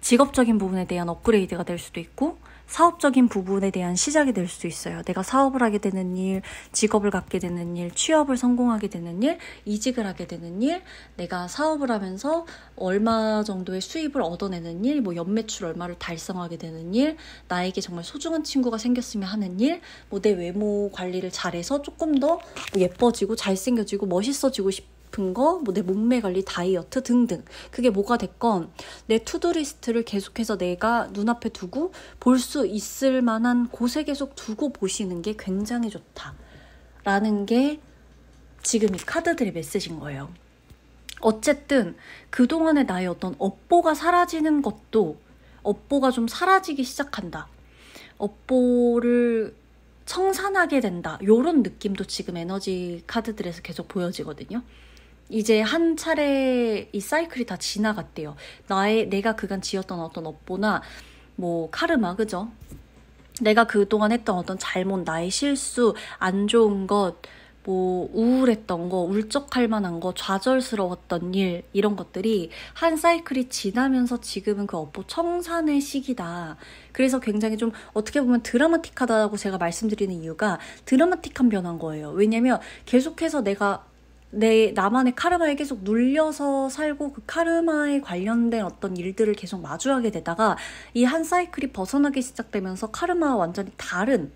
직업적인 부분에 대한 업그레이드가 될 수도 있고 사업적인 부분에 대한 시작이 될 수도 있어요. 내가 사업을 하게 되는 일, 직업을 갖게 되는 일, 취업을 성공하게 되는 일, 이직을 하게 되는 일, 내가 사업을 하면서 얼마 정도의 수입을 얻어내는 일, 뭐 연매출 얼마를 달성하게 되는 일, 나에게 정말 소중한 친구가 생겼으면 하는 일, 뭐 내 외모 관리를 잘해서 조금 더 예뻐지고 잘생겨지고 멋있어지고 싶은 거, 뭐 내 몸매 관리, 다이어트 등등. 그게 뭐가 됐건 내 투두리스트를 계속해서 내가 눈앞에 두고 볼 수 있을 만한 곳에 계속 두고 보시는 게 굉장히 좋다라는 게 지금 이 카드들의 메시지인 거예요. 어쨌든 그동안의 나의 어떤 업보가 사라지는 것도 업보가 좀 사라지기 시작한다. 업보를 청산하게 된다. 이런 느낌도 지금 에너지 카드들에서 계속 보여지거든요. 이제 한 차례 이 사이클이 다 지나갔대요. 내가 그간 지었던 어떤 업보나 뭐 카르마, 그죠? 내가 그동안 했던 어떤 잘못, 나의 실수, 안 좋은 것, 뭐 우울했던 거, 울적할 만한 거, 좌절스러웠던 일, 이런 것들이 한 사이클이 지나면서 지금은 그 업보 청산의 시기다. 그래서 굉장히 좀 어떻게 보면 드라마틱하다고 제가 말씀드리는 이유가 드라마틱한 변화인 거예요. 왜냐면 계속해서 내가 나만의 카르마에 계속 눌려서 살고 그 카르마에 관련된 어떤 일들을 계속 마주하게 되다가 이 한 사이클이 벗어나기 시작되면서 카르마와 완전히 다른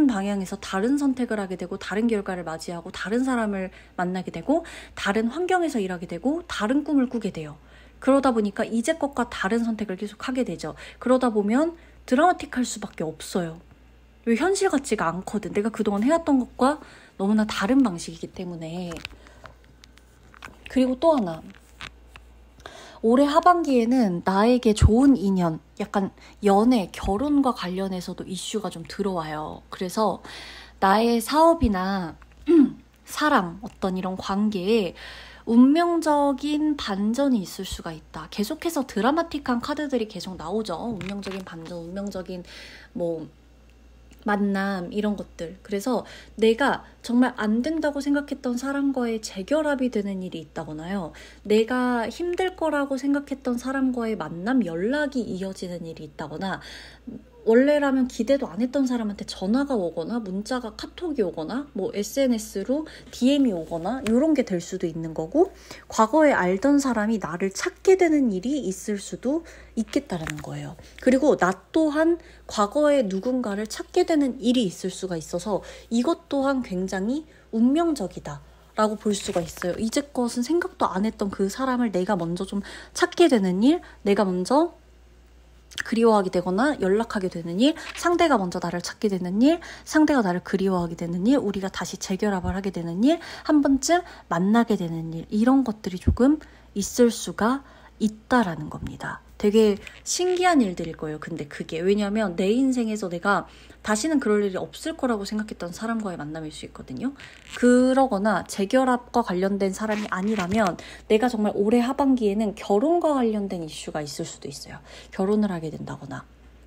방향에서 다른 선택을 하게 되고 다른 결과를 맞이하고 다른 사람을 만나게 되고 다른 환경에서 일하게 되고 다른 꿈을 꾸게 돼요. 그러다 보니까 이제 것과 다른 선택을 계속 하게 되죠. 그러다 보면 드라마틱할 수밖에 없어요. 왜 현실 같지가 않거든. 내가 그동안 해왔던 것과 너무나 다른 방식이기 때문에. 그리고 또 하나, 올해 하반기에는 나에게 좋은 인연, 약간 연애, 결혼과 관련해서도 이슈가 좀 들어와요. 그래서 나의 사업이나 사랑, 어떤 이런 관계에 운명적인 반전이 있을 수가 있다. 계속해서 드라마틱한 카드들이 계속 나오죠. 운명적인 반전, 운명적인 뭐 만남, 이런 것들. 그래서 내가 정말 안 된다고 생각했던 사람과의 재결합이 되는 일이 있다거나요. 내가 힘들 거라고 생각했던 사람과의 만남, 연락이 이어지는 일이 있다거나, 원래라면 기대도 안 했던 사람한테 전화가 오거나 문자가 카톡이 오거나 뭐 SNS로 DM이 오거나 이런 게 될 수도 있는 거고, 과거에 알던 사람이 나를 찾게 되는 일이 있을 수도 있겠다라는 거예요. 그리고 나 또한 과거에 누군가를 찾게 되는 일이 있을 수가 있어서 이것 또한 굉장히 운명적이다 라고 볼 수가 있어요. 이제껏은 생각도 안 했던 그 사람을 내가 먼저 좀 찾게 되는 일, 내가 먼저 그리워하게 되거나 연락하게 되는 일, 상대가 먼저 나를 찾게 되는 일, 상대가 나를 그리워하게 되는 일, 우리가 다시 재결합을 하게 되는 일, 한 번쯤 만나게 되는 일, 이런 것들이 조금 있을 수가 있다라는 겁니다. 되게 신기한 일들일 거예요. 근데 그게 왜냐하면 내 인생에서 내가 다시는 그럴 일이 없을 거라고 생각했던 사람과의 만남일 수 있거든요. 그러거나 재결합과 관련된 사람이 아니라면 내가 정말 올해 하반기에는 결혼과 관련된 이슈가 있을 수도 있어요. 결혼을 하게 된다거나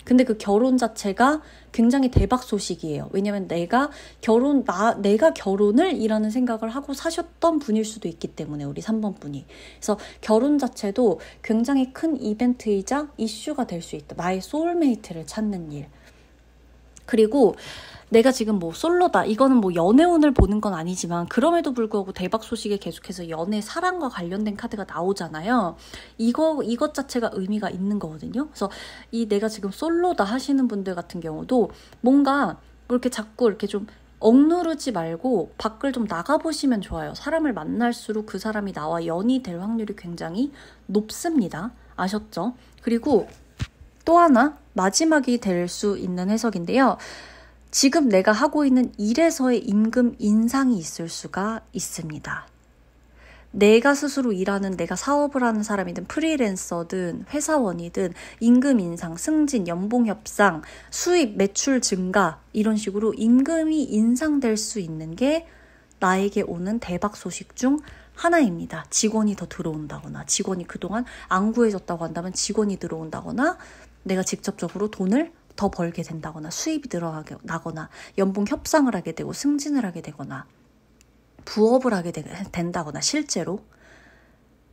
근데 그 결혼 자체가 굉장히 대박 소식이에요. 왜냐면 내가 결혼을 이라는 생각을 하고 사셨던 분일 수도 있기 때문에, 우리 3번 분이. 그래서 결혼 자체도 굉장히 큰 이벤트이자 이슈가 될 수 있다. 나의 소울메이트를 찾는 일. 그리고 내가 지금 뭐 솔로다, 이거는 뭐 연애운을 보는 건 아니지만 그럼에도 불구하고 대박 소식에 계속해서 연애, 사랑과 관련된 카드가 나오잖아요. 이것 자체가 의미가 있는 거거든요. 그래서 내가 지금 솔로다 하시는 분들 같은 경우도 뭔가 이렇게 자꾸 이렇게 좀 억누르지 말고 밖을 좀 나가보시면 좋아요. 사람을 만날수록 그 사람이 나와 연이 될 확률이 굉장히 높습니다. 아셨죠? 그리고 또 하나 마지막이 될 수 있는 해석인데요. 지금 내가 하고 있는 일에서의 임금 인상이 있을 수가 있습니다. 내가 스스로 일하는, 내가 사업을 하는 사람이든 프리랜서든 회사원이든 임금 인상, 승진, 연봉 협상, 수입, 매출 증가, 이런 식으로 임금이 인상될 수 있는 게 나에게 오는 대박 소식 중 하나입니다. 직원이 더 들어온다거나, 직원이 그동안 안 구해졌다고 한다면 직원이 들어온다거나, 내가 직접적으로 돈을 더 벌게 된다거나, 수입이 늘어나거나, 연봉 협상을 하게 되고 승진을 하게 되거나, 부업을 하게 된다거나, 실제로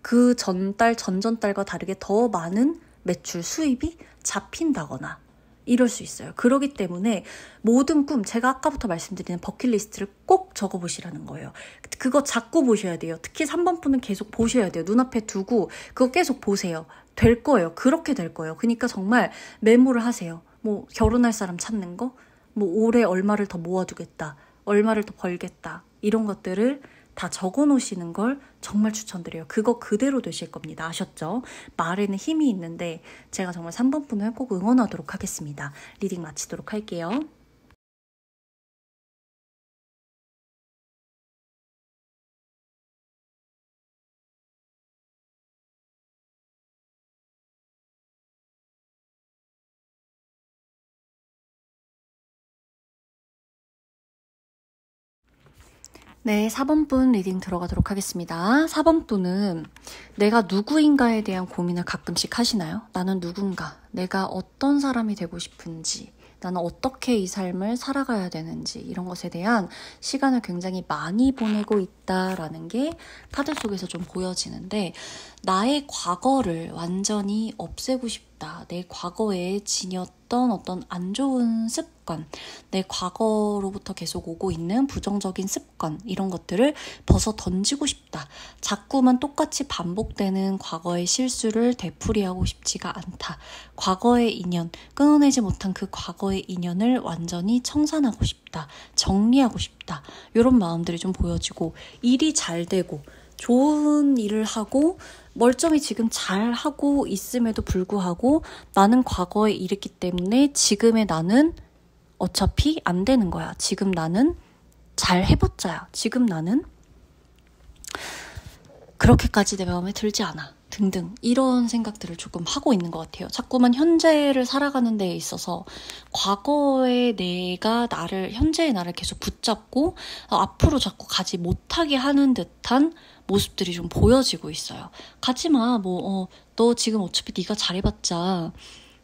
그 전달, 전전달과 다르게 더 많은 매출, 수입이 잡힌다거나 이럴 수 있어요. 그렇기 때문에 모든 꿈, 제가 아까부터 말씀드리는 버킷리스트를 꼭 적어보시라는 거예요. 그거 자꾸 보셔야 돼요. 특히 3번 분은 계속 보셔야 돼요. 눈앞에 두고 그거 계속 보세요. 될 거예요. 그렇게 될 거예요. 그러니까 정말 메모를 하세요. 뭐 결혼할 사람 찾는 거, 뭐 올해 얼마를 더 모아두겠다, 얼마를 더 벌겠다, 이런 것들을 다 적어놓으시는 걸 정말 추천드려요. 그거 그대로 되실 겁니다. 아셨죠? 말에는 힘이 있는데 제가 정말 3번 분을 꼭 응원하도록 하겠습니다. 리딩 마치도록 할게요. 네, 4번 분 리딩 들어가도록 하겠습니다. 4번 분은 내가 누구인가에 대한 고민을 가끔씩 하시나요? 나는 누군가, 내가 어떤 사람이 되고 싶은지, 나는 어떻게 이 삶을 살아가야 되는지, 이런 것에 대한 시간을 굉장히 많이 보내고 있다라는 게 카드 속에서 좀 보여지는데, 나의 과거를 완전히 없애고 싶다. 내 과거에 지녔던 어떤 안 좋은 습관, 내 과거로부터 계속 오고 있는 부정적인 습관, 이런 것들을 벗어 던지고 싶다. 자꾸만 똑같이 반복되는 과거의 실수를 되풀이하고 싶지가 않다. 과거의 인연, 끊어내지 못한 그 과거의 인연을 완전히 청산하고 싶다. 정리하고 싶다. 이런 마음들이 좀 보여지고, 일이 잘 되고 좋은 일을 하고 멀쩡히 지금 잘 하고 있음에도 불구하고 나는 과거에 이랬기 때문에 지금의 나는 어차피 안 되는 거야. 지금 나는 잘 해봤자야. 지금 나는 그렇게까지 내 마음에 들지 않아. 등등 이런 생각들을 조금 하고 있는 것 같아요. 자꾸만 현재를 살아가는 데에 있어서 과거의 현재의 나를 계속 붙잡고 앞으로 자꾸 가지 못하게 하는 듯한 모습들이 좀 보여지고 있어요. 가지마. 너 지금 어차피 네가 잘해봤자,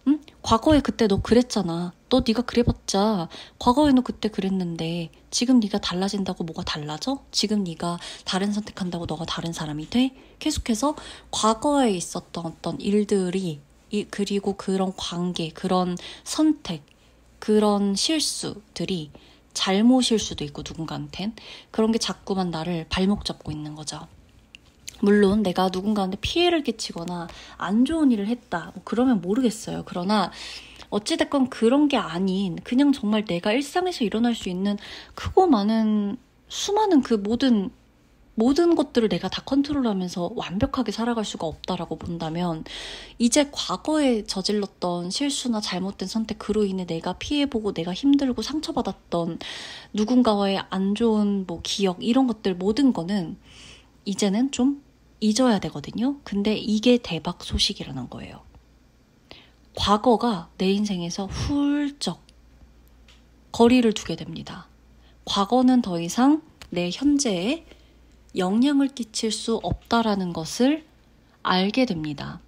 응? 과거에 그때 너 그랬잖아. 너 네가 그래봤자 과거에 너 그때 그랬는데 지금 네가 달라진다고 뭐가 달라져? 지금 네가 다른 선택한다고 너가 다른 사람이 돼? 계속해서 과거에 있었던 어떤 일들이, 그리고 그런 관계, 그런 선택, 그런 실수들이 잘못일 수도 있고, 누군가한텐 그런 게 자꾸만 나를 발목 잡고 있는 거죠. 물론 내가 누군가한테 피해를 끼치거나 안 좋은 일을 했다, 그러면 모르겠어요. 그러나 어찌됐건 그런 게 아닌, 그냥 정말 내가 일상에서 일어날 수 있는 크고 많은 수많은 그 모든 것들을 내가 다 컨트롤하면서 완벽하게 살아갈 수가 없다라고 본다면, 이제 과거에 저질렀던 실수나 잘못된 선택, 그로 인해 내가 피해보고 내가 힘들고 상처받았던 누군가와의 안 좋은 기억, 이런 것들 모든 거는 이제는 좀 잊어야 되거든요. 근데 이게 대박 소식이라는 거예요. 과거가 내 인생에서 훌쩍 거리를 두게 됩니다. 과거는 더 이상 내 현재에 영향을 끼칠 수 없다라는 것을 알게 됩니다.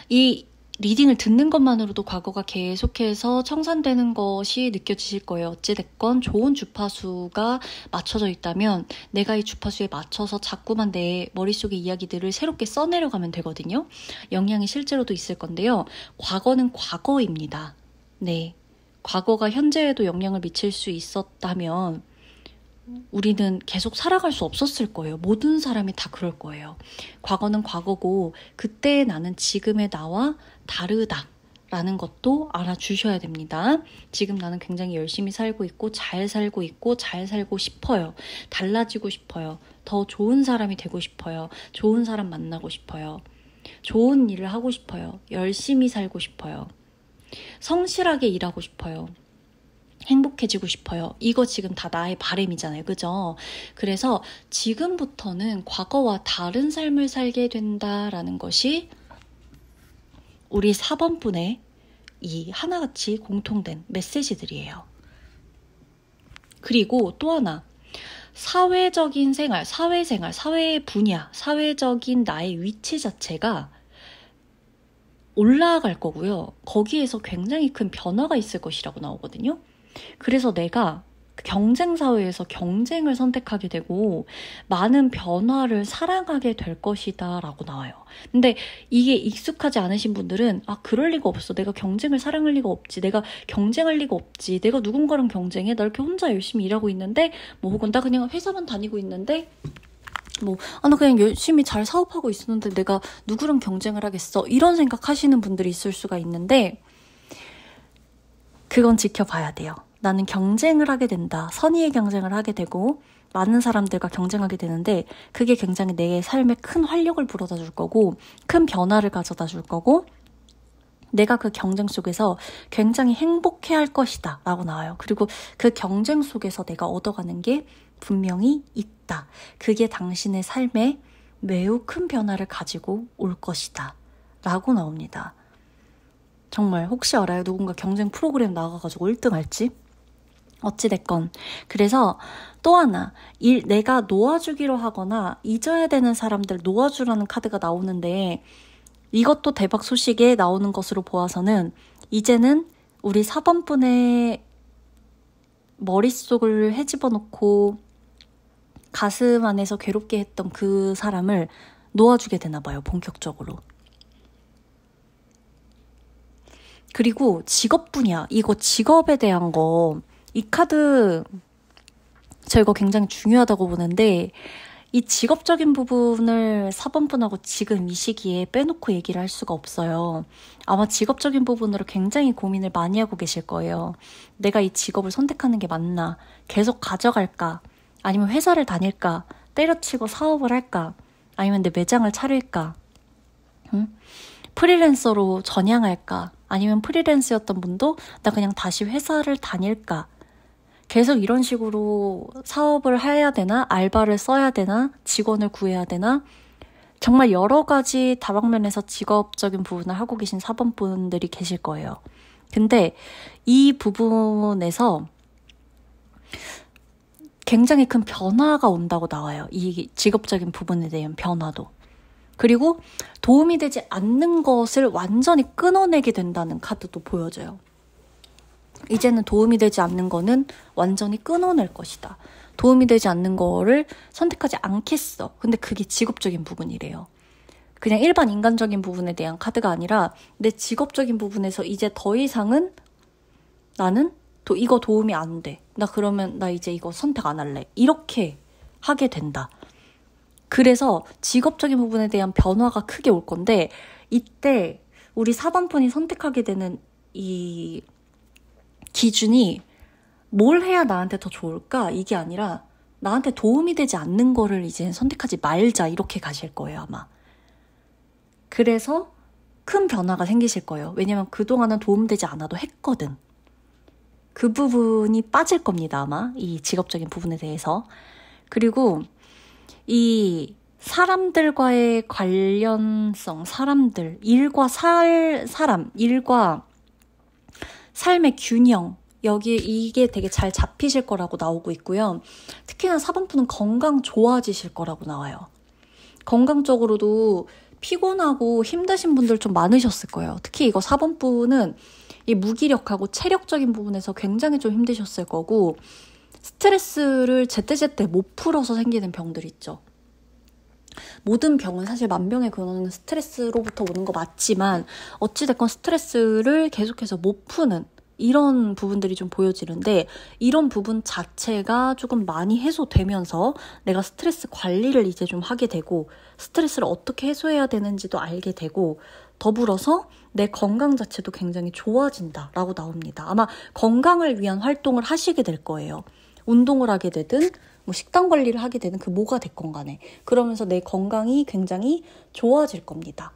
이 리딩을 듣는 것만으로도 과거가 계속해서 청산되는 것이 느껴지실 거예요. 어찌됐건 좋은 주파수가 맞춰져 있다면 내가 이 주파수에 맞춰서 자꾸만 내 머릿속의 이야기들을 새롭게 써내려가면 되거든요. 영향이 실제로도 있을 건데요. 과거는 과거입니다. 네, 과거가 현재에도 영향을 미칠 수 있었다면 우리는 계속 살아갈 수 없었을 거예요. 모든 사람이 다 그럴 거예요. 과거는 과거고 그때의 나는 지금의 나와 다르다라는 것도 알아주셔야 됩니다. 지금 나는 굉장히 열심히 살고 있고 잘 살고 싶어요. 달라지고 싶어요. 더 좋은 사람이 되고 싶어요. 좋은 사람 만나고 싶어요. 좋은 일을 하고 싶어요. 열심히 살고 싶어요. 성실하게 일하고 싶어요. 행복해지고 싶어요. 이거 지금 다 나의 바람이잖아요. 그죠? 그래서 지금부터는 과거와 다른 삶을 살게 된다라는 것이 우리 4번분의 이 하나같이 공통된 메시지들이에요. 그리고 또 하나, 사회적인 생활, 사회의 분야, 사회적인 나의 위치 자체가 올라갈 거고요. 거기에서 굉장히 큰 변화가 있을 것이라고 나오거든요. 그래서 내가 경쟁 사회에서 경쟁을 선택하게 되고 많은 변화를 사랑하게 될 것이다 라고 나와요. 근데 이게 익숙하지 않으신 분들은 그럴 리가 없어. 내가 경쟁을 사랑할 리가 없지. 내가 경쟁할 리가 없지. 내가 누군가랑 경쟁해. 나 이렇게 혼자 열심히 일하고 있는데 혹은 나 그냥 회사만 다니고 있는데 나 그냥 열심히 잘 사업하고 있었는데 내가 누구랑 경쟁을 하겠어. 이런 생각하시는 분들이 있을 수가 있는데 그건 지켜봐야 돼요. 나는 경쟁을 하게 된다. 선의의 경쟁을 하게 되고 많은 사람들과 경쟁하게 되는데 그게 굉장히 내 삶에 큰 활력을 불어다 줄 거고 큰 변화를 가져다 줄 거고 내가 그 경쟁 속에서 굉장히 행복해할 것이다 라고 나와요. 그리고 그 경쟁 속에서 내가 얻어가는 게 분명히 있다. 그게 당신의 삶에 매우 큰 변화를 가지고 올 것이다 라고 나옵니다. 정말 혹시 알아요? 누군가 경쟁 프로그램 나가가지고 1등 할지? 어찌됐건. 그래서 또 하나, 내가 놓아주기로 하거나 잊어야 되는 사람들 놓아주라는 카드가 나오는데 이것도 대박 소식에 나오는 것으로 보아서는 이제는 우리 4번분의 머릿속을 헤집어 놓고 가슴 안에서 괴롭게 했던 그 사람을 놓아주게 되나 봐요. 본격적으로. 그리고 직업 분야, 이거 직업에 대한 거, 이 카드 저 이거 굉장히 중요하다고 보는데 이 직업적인 부분을 4번분하고 지금 이 시기에 빼놓고 얘기를 할 수가 없어요. 아마 직업적인 부분으로 굉장히 고민을 많이 하고 계실 거예요. 내가 이 직업을 선택하는 게 맞나? 계속 가져갈까? 아니면 회사를 다닐까? 때려치고 사업을 할까? 아니면 내 매장을 차릴까? 프리랜서로 전향할까? 아니면 프리랜서였던 분도 나 그냥 다시 회사를 다닐까? 계속 이런 식으로 사업을 해야 되나? 알바를 써야 되나? 직원을 구해야 되나? 정말 여러 가지 다방면에서 직업적인 부분을 하고 계신 4번분들이 계실 거예요. 근데 이 부분에서 굉장히 큰 변화가 온다고 나와요. 이 직업적인 부분에 대한 변화도. 그리고 도움이 되지 않는 것을 완전히 끊어내게 된다는 카드도 보여져요. 이제는 도움이 되지 않는 거는 완전히 끊어낼 것이다. 도움이 되지 않는 거를 선택하지 않겠어. 근데 그게 직업적인 부분이래요. 그냥 일반 인간적인 부분에 대한 카드가 아니라 내 직업적인 부분에서 이제 더 이상은 나는 이거 도움이 안 돼. 그러면 나 이제 이거 선택 안 할래. 이렇게 하게 된다. 그래서 직업적인 부분에 대한 변화가 크게 올 건데 이때 우리 4번분이 선택하게 되는 이 기준이 뭘 해야 나한테 더 좋을까? 이게 아니라 나한테 도움이 되지 않는 거를 이제 선택하지 말자 이렇게 가실 거예요 아마. 그래서 큰 변화가 생기실 거예요. 왜냐면 그동안은 도움되지 않아도 했거든. 그 부분이 빠질 겁니다 아마. 이 직업적인 부분에 대해서. 그리고 이 사람들과의 관련성, 사람들, 일과 일과 삶의 균형, 이게 되게 잘 잡히실 거라고 나오고 있고요. 특히나 4번분은 건강 좋아지실 거라고 나와요. 건강적으로도 피곤하고 힘드신 분들 좀 많으셨을 거예요. 특히 이거 4번 분은 이 무기력하고 체력적인 부분에서 굉장히 좀 힘드셨을 거고, 스트레스를 제때제때 못 풀어서 생기는 병들 있죠. 모든 병은 사실 만병의 근원은 스트레스로부터 오는 거 맞지만 어찌됐건 스트레스를 계속해서 못 푸는 이런 부분들이 좀 보여지는데, 이런 부분 자체가 조금 많이 해소되면서 내가 스트레스 관리를 이제 좀 하게 되고, 스트레스를 어떻게 해소해야 되는지도 알게 되고, 더불어서 내 건강 자체도 굉장히 좋아진다라고 나옵니다. 아마 건강을 위한 활동을 하시게 될 거예요. 운동을 하게 되든 뭐 식단 관리를 하게 되든 그 뭐가 됐건 간에, 그러면서 내 건강이 굉장히 좋아질 겁니다.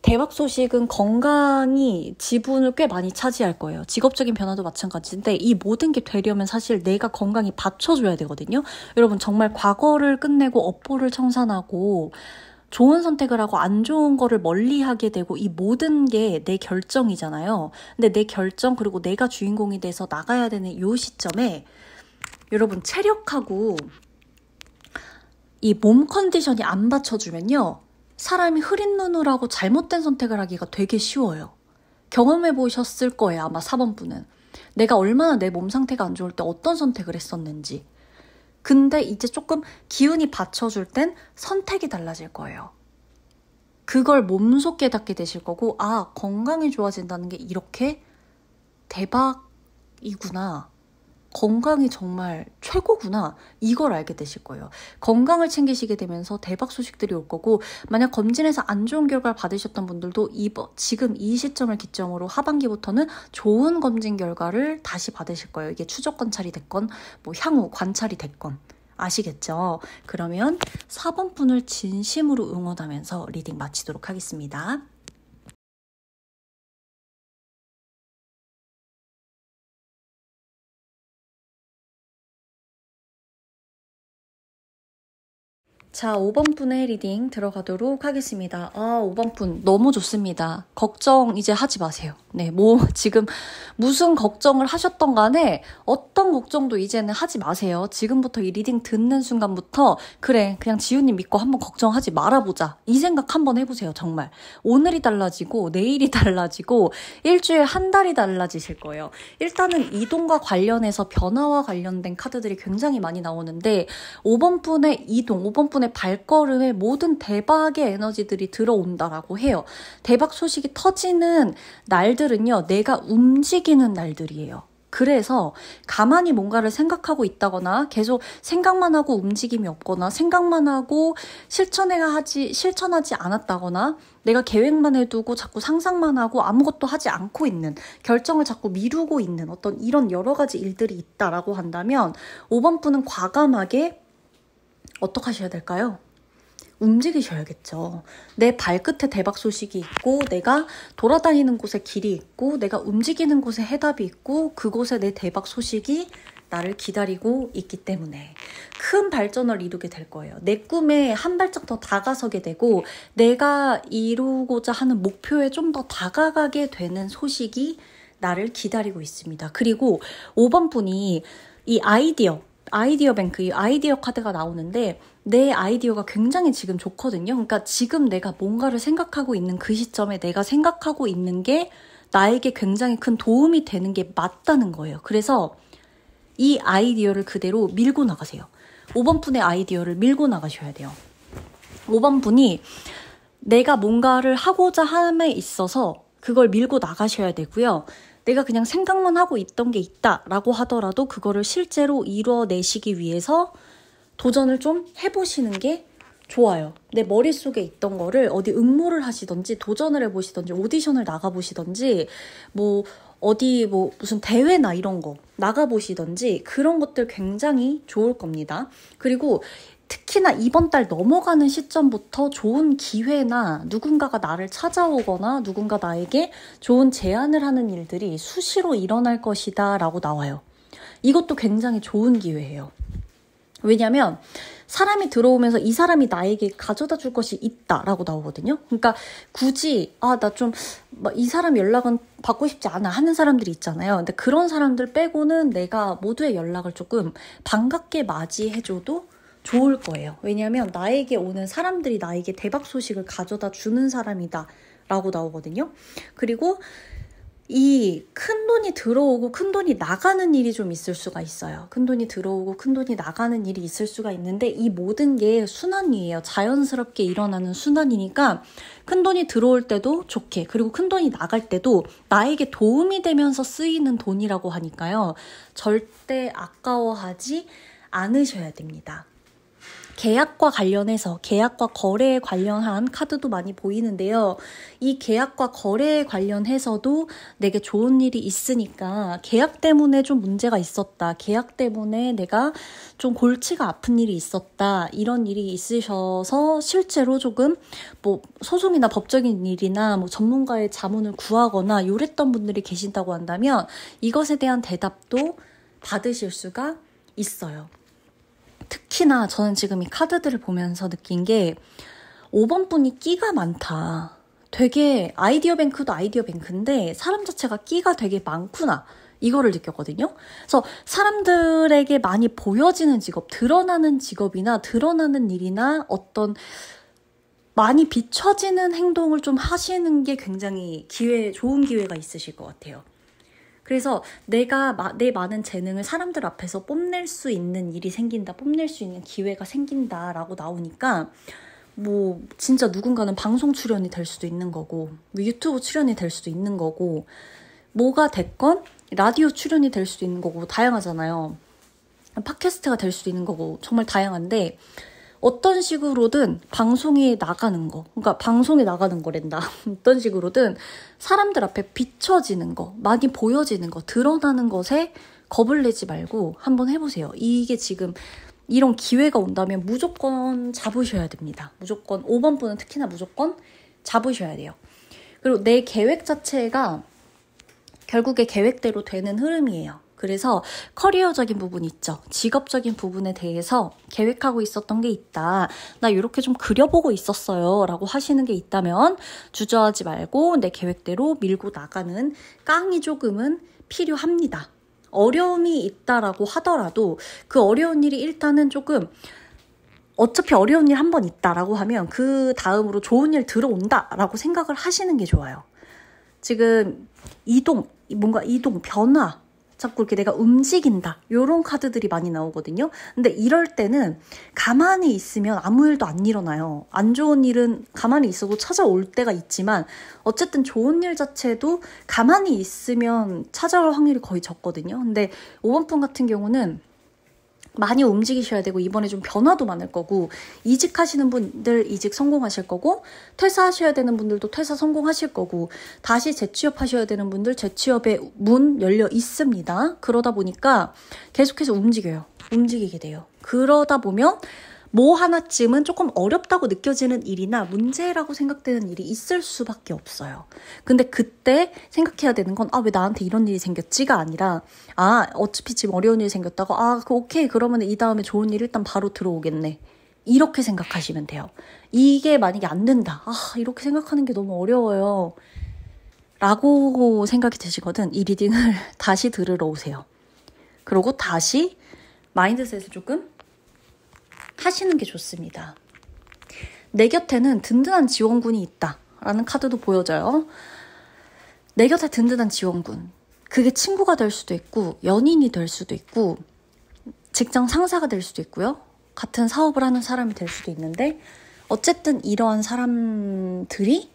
대박 소식은 건강이 지분을 꽤 많이 차지할 거예요. 직업적인 변화도 마찬가지인데, 이 모든 게 되려면 사실 내가 건강히 받쳐줘야 되거든요. 여러분, 정말 과거를 끝내고 업보를 청산하고 좋은 선택을 하고 안 좋은 거를 멀리하게 되고, 이 모든 게 내 결정이잖아요. 근데 내 결정, 그리고 내가 주인공이 돼서 나가야 되는 이 시점에 여러분, 체력하고 이 몸 컨디션이 안 받쳐주면요, 사람이 흐린 눈으로 하고 잘못된 선택을 하기가 되게 쉬워요. 경험해 보셨을 거예요, 아마 4번 분은. 내가 얼마나 내 몸 상태가 안 좋을 때 어떤 선택을 했었는지. 근데 이제 조금 기운이 받쳐줄 땐 선택이 달라질 거예요. 그걸 몸소 깨닫게 되실 거고, 아, 건강이 좋아진다는 게 이렇게 대박이구나. 건강이 정말 최고구나. 이걸 알게 되실 거예요. 건강을 챙기시게 되면서 대박 소식들이 올 거고, 만약 검진에서 안 좋은 결과를 받으셨던 분들도 지금 이 시점을 기점으로 하반기부터는 좋은 검진 결과를 다시 받으실 거예요. 이게 추적 관찰이 됐건 뭐 향후 관찰이 됐건. 아시겠죠? 그러면 4번 분을 진심으로 응원하면서 리딩 마치도록 하겠습니다. 자, 5번 분의 리딩 들어가도록 하겠습니다. 5번 분 너무 좋습니다. 걱정 이제 하지 마세요. 네, 지금 무슨 걱정을 하셨던 간에 어떤 걱정도 이제는 하지 마세요. 지금부터 이 리딩 듣는 순간부터 그래, 그냥 지훈님 믿고 한번 걱정하지 말아보자. 이 생각 한번 해보세요, 정말. 오늘이 달라지고 내일이 달라지고 일주일 한 달이 달라지실 거예요. 일단은 이동과 관련해서 변화와 관련된 카드들이 굉장히 많이 나오는데, 5번 분의 이동, 5번 분의 발걸음에 모든 대박의 에너지들이 들어온다라고 해요. 대박 소식이 터지는 날들은요, 내가 움직이는 날들이에요. 그래서 가만히 뭔가를 생각하고 있다거나 계속 생각만 하고 움직임이 없거나 생각만 하고 실천하지 않았다거나 내가 계획만 해두고 자꾸 상상만 하고 아무것도 하지 않고 있는, 결정을 자꾸 미루고 있는 어떤 이런 여러 가지 일들이 있다라고 한다면 5번 분은 과감하게 어떻게 하셔야 될까요? 움직이셔야겠죠. 내 발끝에 대박 소식이 있고, 내가 돌아다니는 곳에 길이 있고, 내가 움직이는 곳에 해답이 있고, 그곳에 내 대박 소식이 나를 기다리고 있기 때문에 큰 발전을 이루게 될 거예요. 내 꿈에 한 발짝 더 다가서게 되고, 내가 이루고자 하는 목표에 좀 더 다가가게 되는 소식이 나를 기다리고 있습니다. 그리고 5번 분이 이 아이디어 뱅크, 이 아이디어 카드가 나오는데, 내 아이디어가 굉장히 지금 좋거든요. 그러니까 지금 내가 뭔가를 생각하고 있는 그 시점에 내가 생각하고 있는 게 나에게 굉장히 큰 도움이 되는 게 맞다는 거예요. 그래서 이 아이디어를 그대로 밀고 나가세요. 5번 분의 아이디어를 밀고 나가셔야 돼요. 5번 분이 내가 뭔가를 하고자 함에 있어서 그걸 밀고 나가셔야 되고요. 내가 그냥 생각만 하고 있던 게 있다라고 하더라도 그거를 실제로 이뤄내시기 위해서 도전을 좀 해보시는 게 좋아요. 내 머릿속에 있던 거를 어디 응모를 하시던지 도전을 해보시던지 오디션을 나가보시던지 무슨 대회나 이런 거 나가보시던지 그런 것들 굉장히 좋을 겁니다. 그리고 특히나 이번 달 넘어가는 시점부터 좋은 기회나 누군가가 나를 찾아오거나 누군가 나에게 좋은 제안을 하는 일들이 수시로 일어날 것이다 라고 나와요. 이것도 굉장히 좋은 기회예요. 왜냐면 사람이 들어오면서 이 사람이 나에게 가져다 줄 것이 있다라고 나오거든요. 그러니까 굳이 나 좀 이 사람 연락은 받고 싶지 않아 하는 사람들이 있잖아요. 근데 그런 사람들 빼고는 내가 모두의 연락을 조금 반갑게 맞이해줘도 좋을 거예요. 왜냐하면 나에게 오는 사람들이 나에게 대박 소식을 가져다 주는 사람이다 라고 나오거든요. 그리고 이 큰 돈이 들어오고 큰 돈이 나가는 일이 좀 있을 수가 있어요. 큰 돈이 들어오고 큰 돈이 나가는 일이 있을 수가 있는데 이 모든 게 순환이에요. 자연스럽게 일어나는 순환이니까 큰 돈이 들어올 때도 좋게, 그리고 큰 돈이 나갈 때도 나에게 도움이 되면서 쓰이는 돈이라고 하니까요. 절대 아까워하지 않으셔야 됩니다. 계약과 관련해서 계약과 거래에 관련한 카드도 많이 보이는데요. 이 계약과 거래에 관련해서도 내게 좋은 일이 있으니까 계약 때문에 좀 문제가 있었다. 계약 때문에 내가 좀 골치가 아픈 일이 있었다. 이런 일이 있으셔서 실제로 조금 뭐 소송이나 법적인 일이나 뭐 전문가의 자문을 구하거나 요랬던 분들이 계신다고 한다면 이것에 대한 대답도 받으실 수가 있어요. 특히나 저는 지금 이 카드들을 보면서 느낀 게 5번 분이 끼가 많다. 되게 아이디어 뱅크도 아이디어 뱅크인데 사람 자체가 끼가 되게 많구나. 이거를 느꼈거든요. 그래서 사람들에게 많이 보여지는 직업, 드러나는 직업이나 드러나는 일이나 어떤 많이 비춰지는 행동을 좀 하시는 게 굉장히 좋은 기회가 있으실 것 같아요. 그래서 내가 내 많은 재능을 사람들 앞에서 뽐낼 수 있는 일이 생긴다, 뽐낼 수 있는 기회가 생긴다라고 나오니까 뭐 진짜 누군가는 방송 출연이 될 수도 있는 거고 뭐 유튜브 출연이 될 수도 있는 거고 뭐가 됐건 라디오 출연이 될 수도 있는 거고 다양하잖아요. 팟캐스트가 될 수도 있는 거고 정말 다양한데 어떤 식으로든 방송에 나가는 거, 그러니까 방송에 나가는 거랜다. 어떤 식으로든 사람들 앞에 비춰지는 거, 많이 보여지는 거, 드러나는 것에 겁을 내지 말고 한번 해보세요. 이게 지금 이런 기회가 온다면 무조건 잡으셔야 됩니다. 무조건 5번 분은 특히나 무조건 잡으셔야 돼요. 그리고 내 계획 자체가 결국에 계획대로 되는 흐름이에요. 그래서 커리어적인 부분 있죠. 직업적인 부분에 대해서 계획하고 있었던 게 있다. 나 이렇게 좀 그려보고 있었어요. 라고 하시는 게 있다면 주저하지 말고 내 계획대로 밀고 나가는 깡이 조금은 필요합니다. 어려움이 있다라고 하더라도 그 어려운 일이 일단은 조금 어차피 어려운 일 한 번 있다라고 하면 그 다음으로 좋은 일 들어온다라고 생각을 하시는 게 좋아요. 지금 뭔가 이동, 변화, 자꾸 이렇게 내가 움직인다. 이런 카드들이 많이 나오거든요. 근데 이럴 때는 가만히 있으면 아무 일도 안 일어나요. 안 좋은 일은 가만히 있어도 찾아올 때가 있지만 어쨌든 좋은 일 자체도 가만히 있으면 찾아올 확률이 거의 적거든요. 근데 5번 분 같은 경우는 많이 움직이셔야 되고 이번에 좀 변화도 많을 거고 이직하시는 분들 이직 성공하실 거고 퇴사하셔야 되는 분들도 퇴사 성공하실 거고 다시 재취업하셔야 되는 분들 재취업의 문 열려 있습니다. 그러다 보니까 계속해서 움직이게 돼요. 그러다 보면 뭐 하나쯤은 조금 어렵다고 느껴지는 일이나 문제라고 생각되는 일이 있을 수밖에 없어요. 근데 그때 생각해야 되는 건 왜 나한테 이런 일이 생겼지가 아니라 어차피 지금 어려운 일이 생겼다고 오케이 그러면 이 다음에 좋은 일 일단 바로 들어오겠네. 이렇게 생각하시면 돼요. 이게 만약에 안 된다. 이렇게 생각하는 게 너무 어려워요. 라고 생각이 드시거든. 이 리딩을 다시 들으러 오세요. 그리고 다시 마인드셋을 조금 하시는 게 좋습니다. 내 곁에는 든든한 지원군이 있다라는 카드도 보여져요. 내 곁에 든든한 지원군. 그게 친구가 될 수도 있고 연인이 될 수도 있고 직장 상사가 될 수도 있고요. 같은 사업을 하는 사람이 될 수도 있는데 어쨌든 이러한 사람들이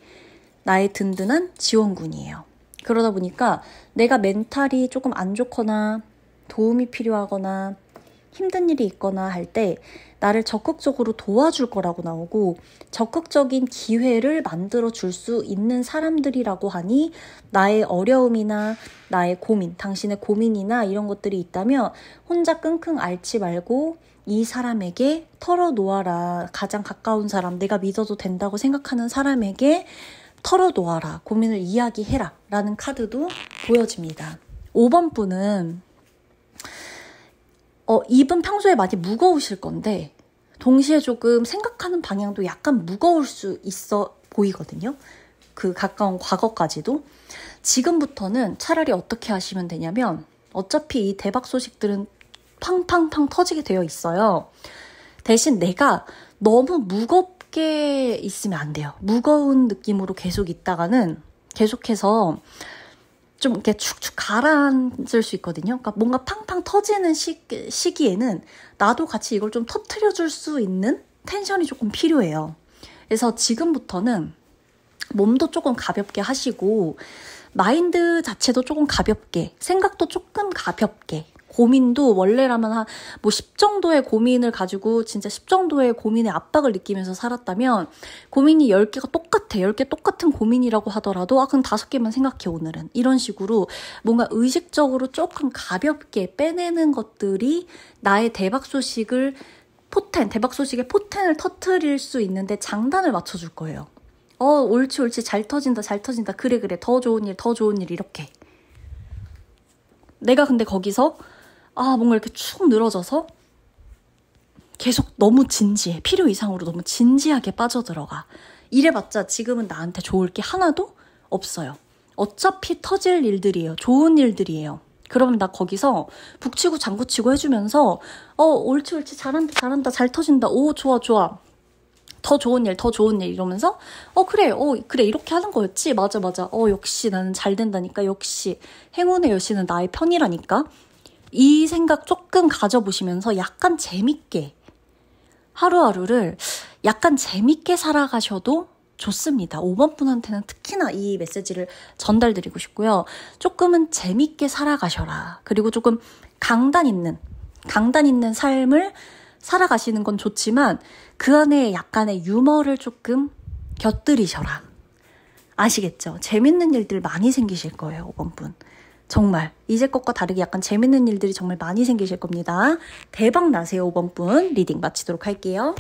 나의 든든한 지원군이에요. 그러다 보니까 내가 멘탈이 조금 안 좋거나 도움이 필요하거나 힘든 일이 있거나 할 때 나를 적극적으로 도와줄 거라고 나오고 적극적인 기회를 만들어 줄 수 있는 사람들이라고 하니 나의 어려움이나 나의 고민, 당신의 고민이나 이런 것들이 있다면 혼자 끙끙 앓지 말고 이 사람에게 털어놓아라. 가장 가까운 사람, 내가 믿어도 된다고 생각하는 사람에게 털어놓아라. 고민을 이야기해라. 라는 카드도 보여집니다. 5번 분은 입은 평소에 많이 무거우실 건데 동시에 조금 생각하는 방향도 약간 무거울 수 있어 보이거든요. 그 가까운 과거까지도. 지금부터는 차라리 어떻게 하시면 되냐면 어차피 이 대박 소식들은 팡팡팡 터지게 되어 있어요. 대신 내가 너무 무겁게 있으면 안 돼요. 무거운 느낌으로 계속 있다가는 계속해서 좀 이렇게 축축 가라앉을 수 있거든요. 그러니까 뭔가 팡팡 터지는 시기에는 나도 같이 이걸 좀 터트려줄 수 있는 텐션이 조금 필요해요. 그래서 지금부터는 몸도 조금 가볍게 하시고 마인드 자체도 조금 가볍게, 생각도 조금 가볍게, 고민도 원래라면 한 뭐 10 정도의 고민을 가지고 진짜 10 정도의 고민의 압박을 느끼면서 살았다면 고민이 10개가 똑같아. 10개 똑같은 고민이라고 하더라도 그럼 5개만 생각해 오늘은. 이런 식으로 뭔가 의식적으로 조금 가볍게 빼내는 것들이 나의 대박 소식의 포텐을 터트릴 수 있는데 장단을 맞춰줄 거예요. 옳지 잘 터진다 그래 더 좋은 일 이렇게. 내가 근데 거기서 뭔가 이렇게 축 늘어져서 계속 너무 진지해. 필요 이상으로 너무 진지하게 빠져들어가. 이래봤자 지금은 나한테 좋을 게 하나도 없어요. 어차피 터질 일들이에요. 좋은 일들이에요. 그러면 나 거기서 북치고 장구치고 해주면서 옳지 잘한다 잘 터진다 오 좋아 더 좋은 일 이러면서 그래 이렇게 하는 거였지 맞아 역시 나는 잘 된다니까 역시 행운의 여신은 나의 편이라니까 이 생각 조금 가져보시면서 약간 재밌게 하루하루를 약간 재밌게 살아가셔도 좋습니다. 5번 분한테는 특히나 이 메시지를 전달드리고 싶고요. 조금은 재밌게 살아가셔라. 그리고 조금 강단 있는 삶을 살아가시는 건 좋지만 그 안에 약간의 유머를 조금 곁들이셔라. 아시겠죠? 재밌는 일들 많이 생기실 거예요. 5번 분. 정말 이제 것과 다르게 약간 재밌는 일들이 정말 많이 생기실 겁니다. 대박 나세요. 5번 분 리딩 마치도록 할게요.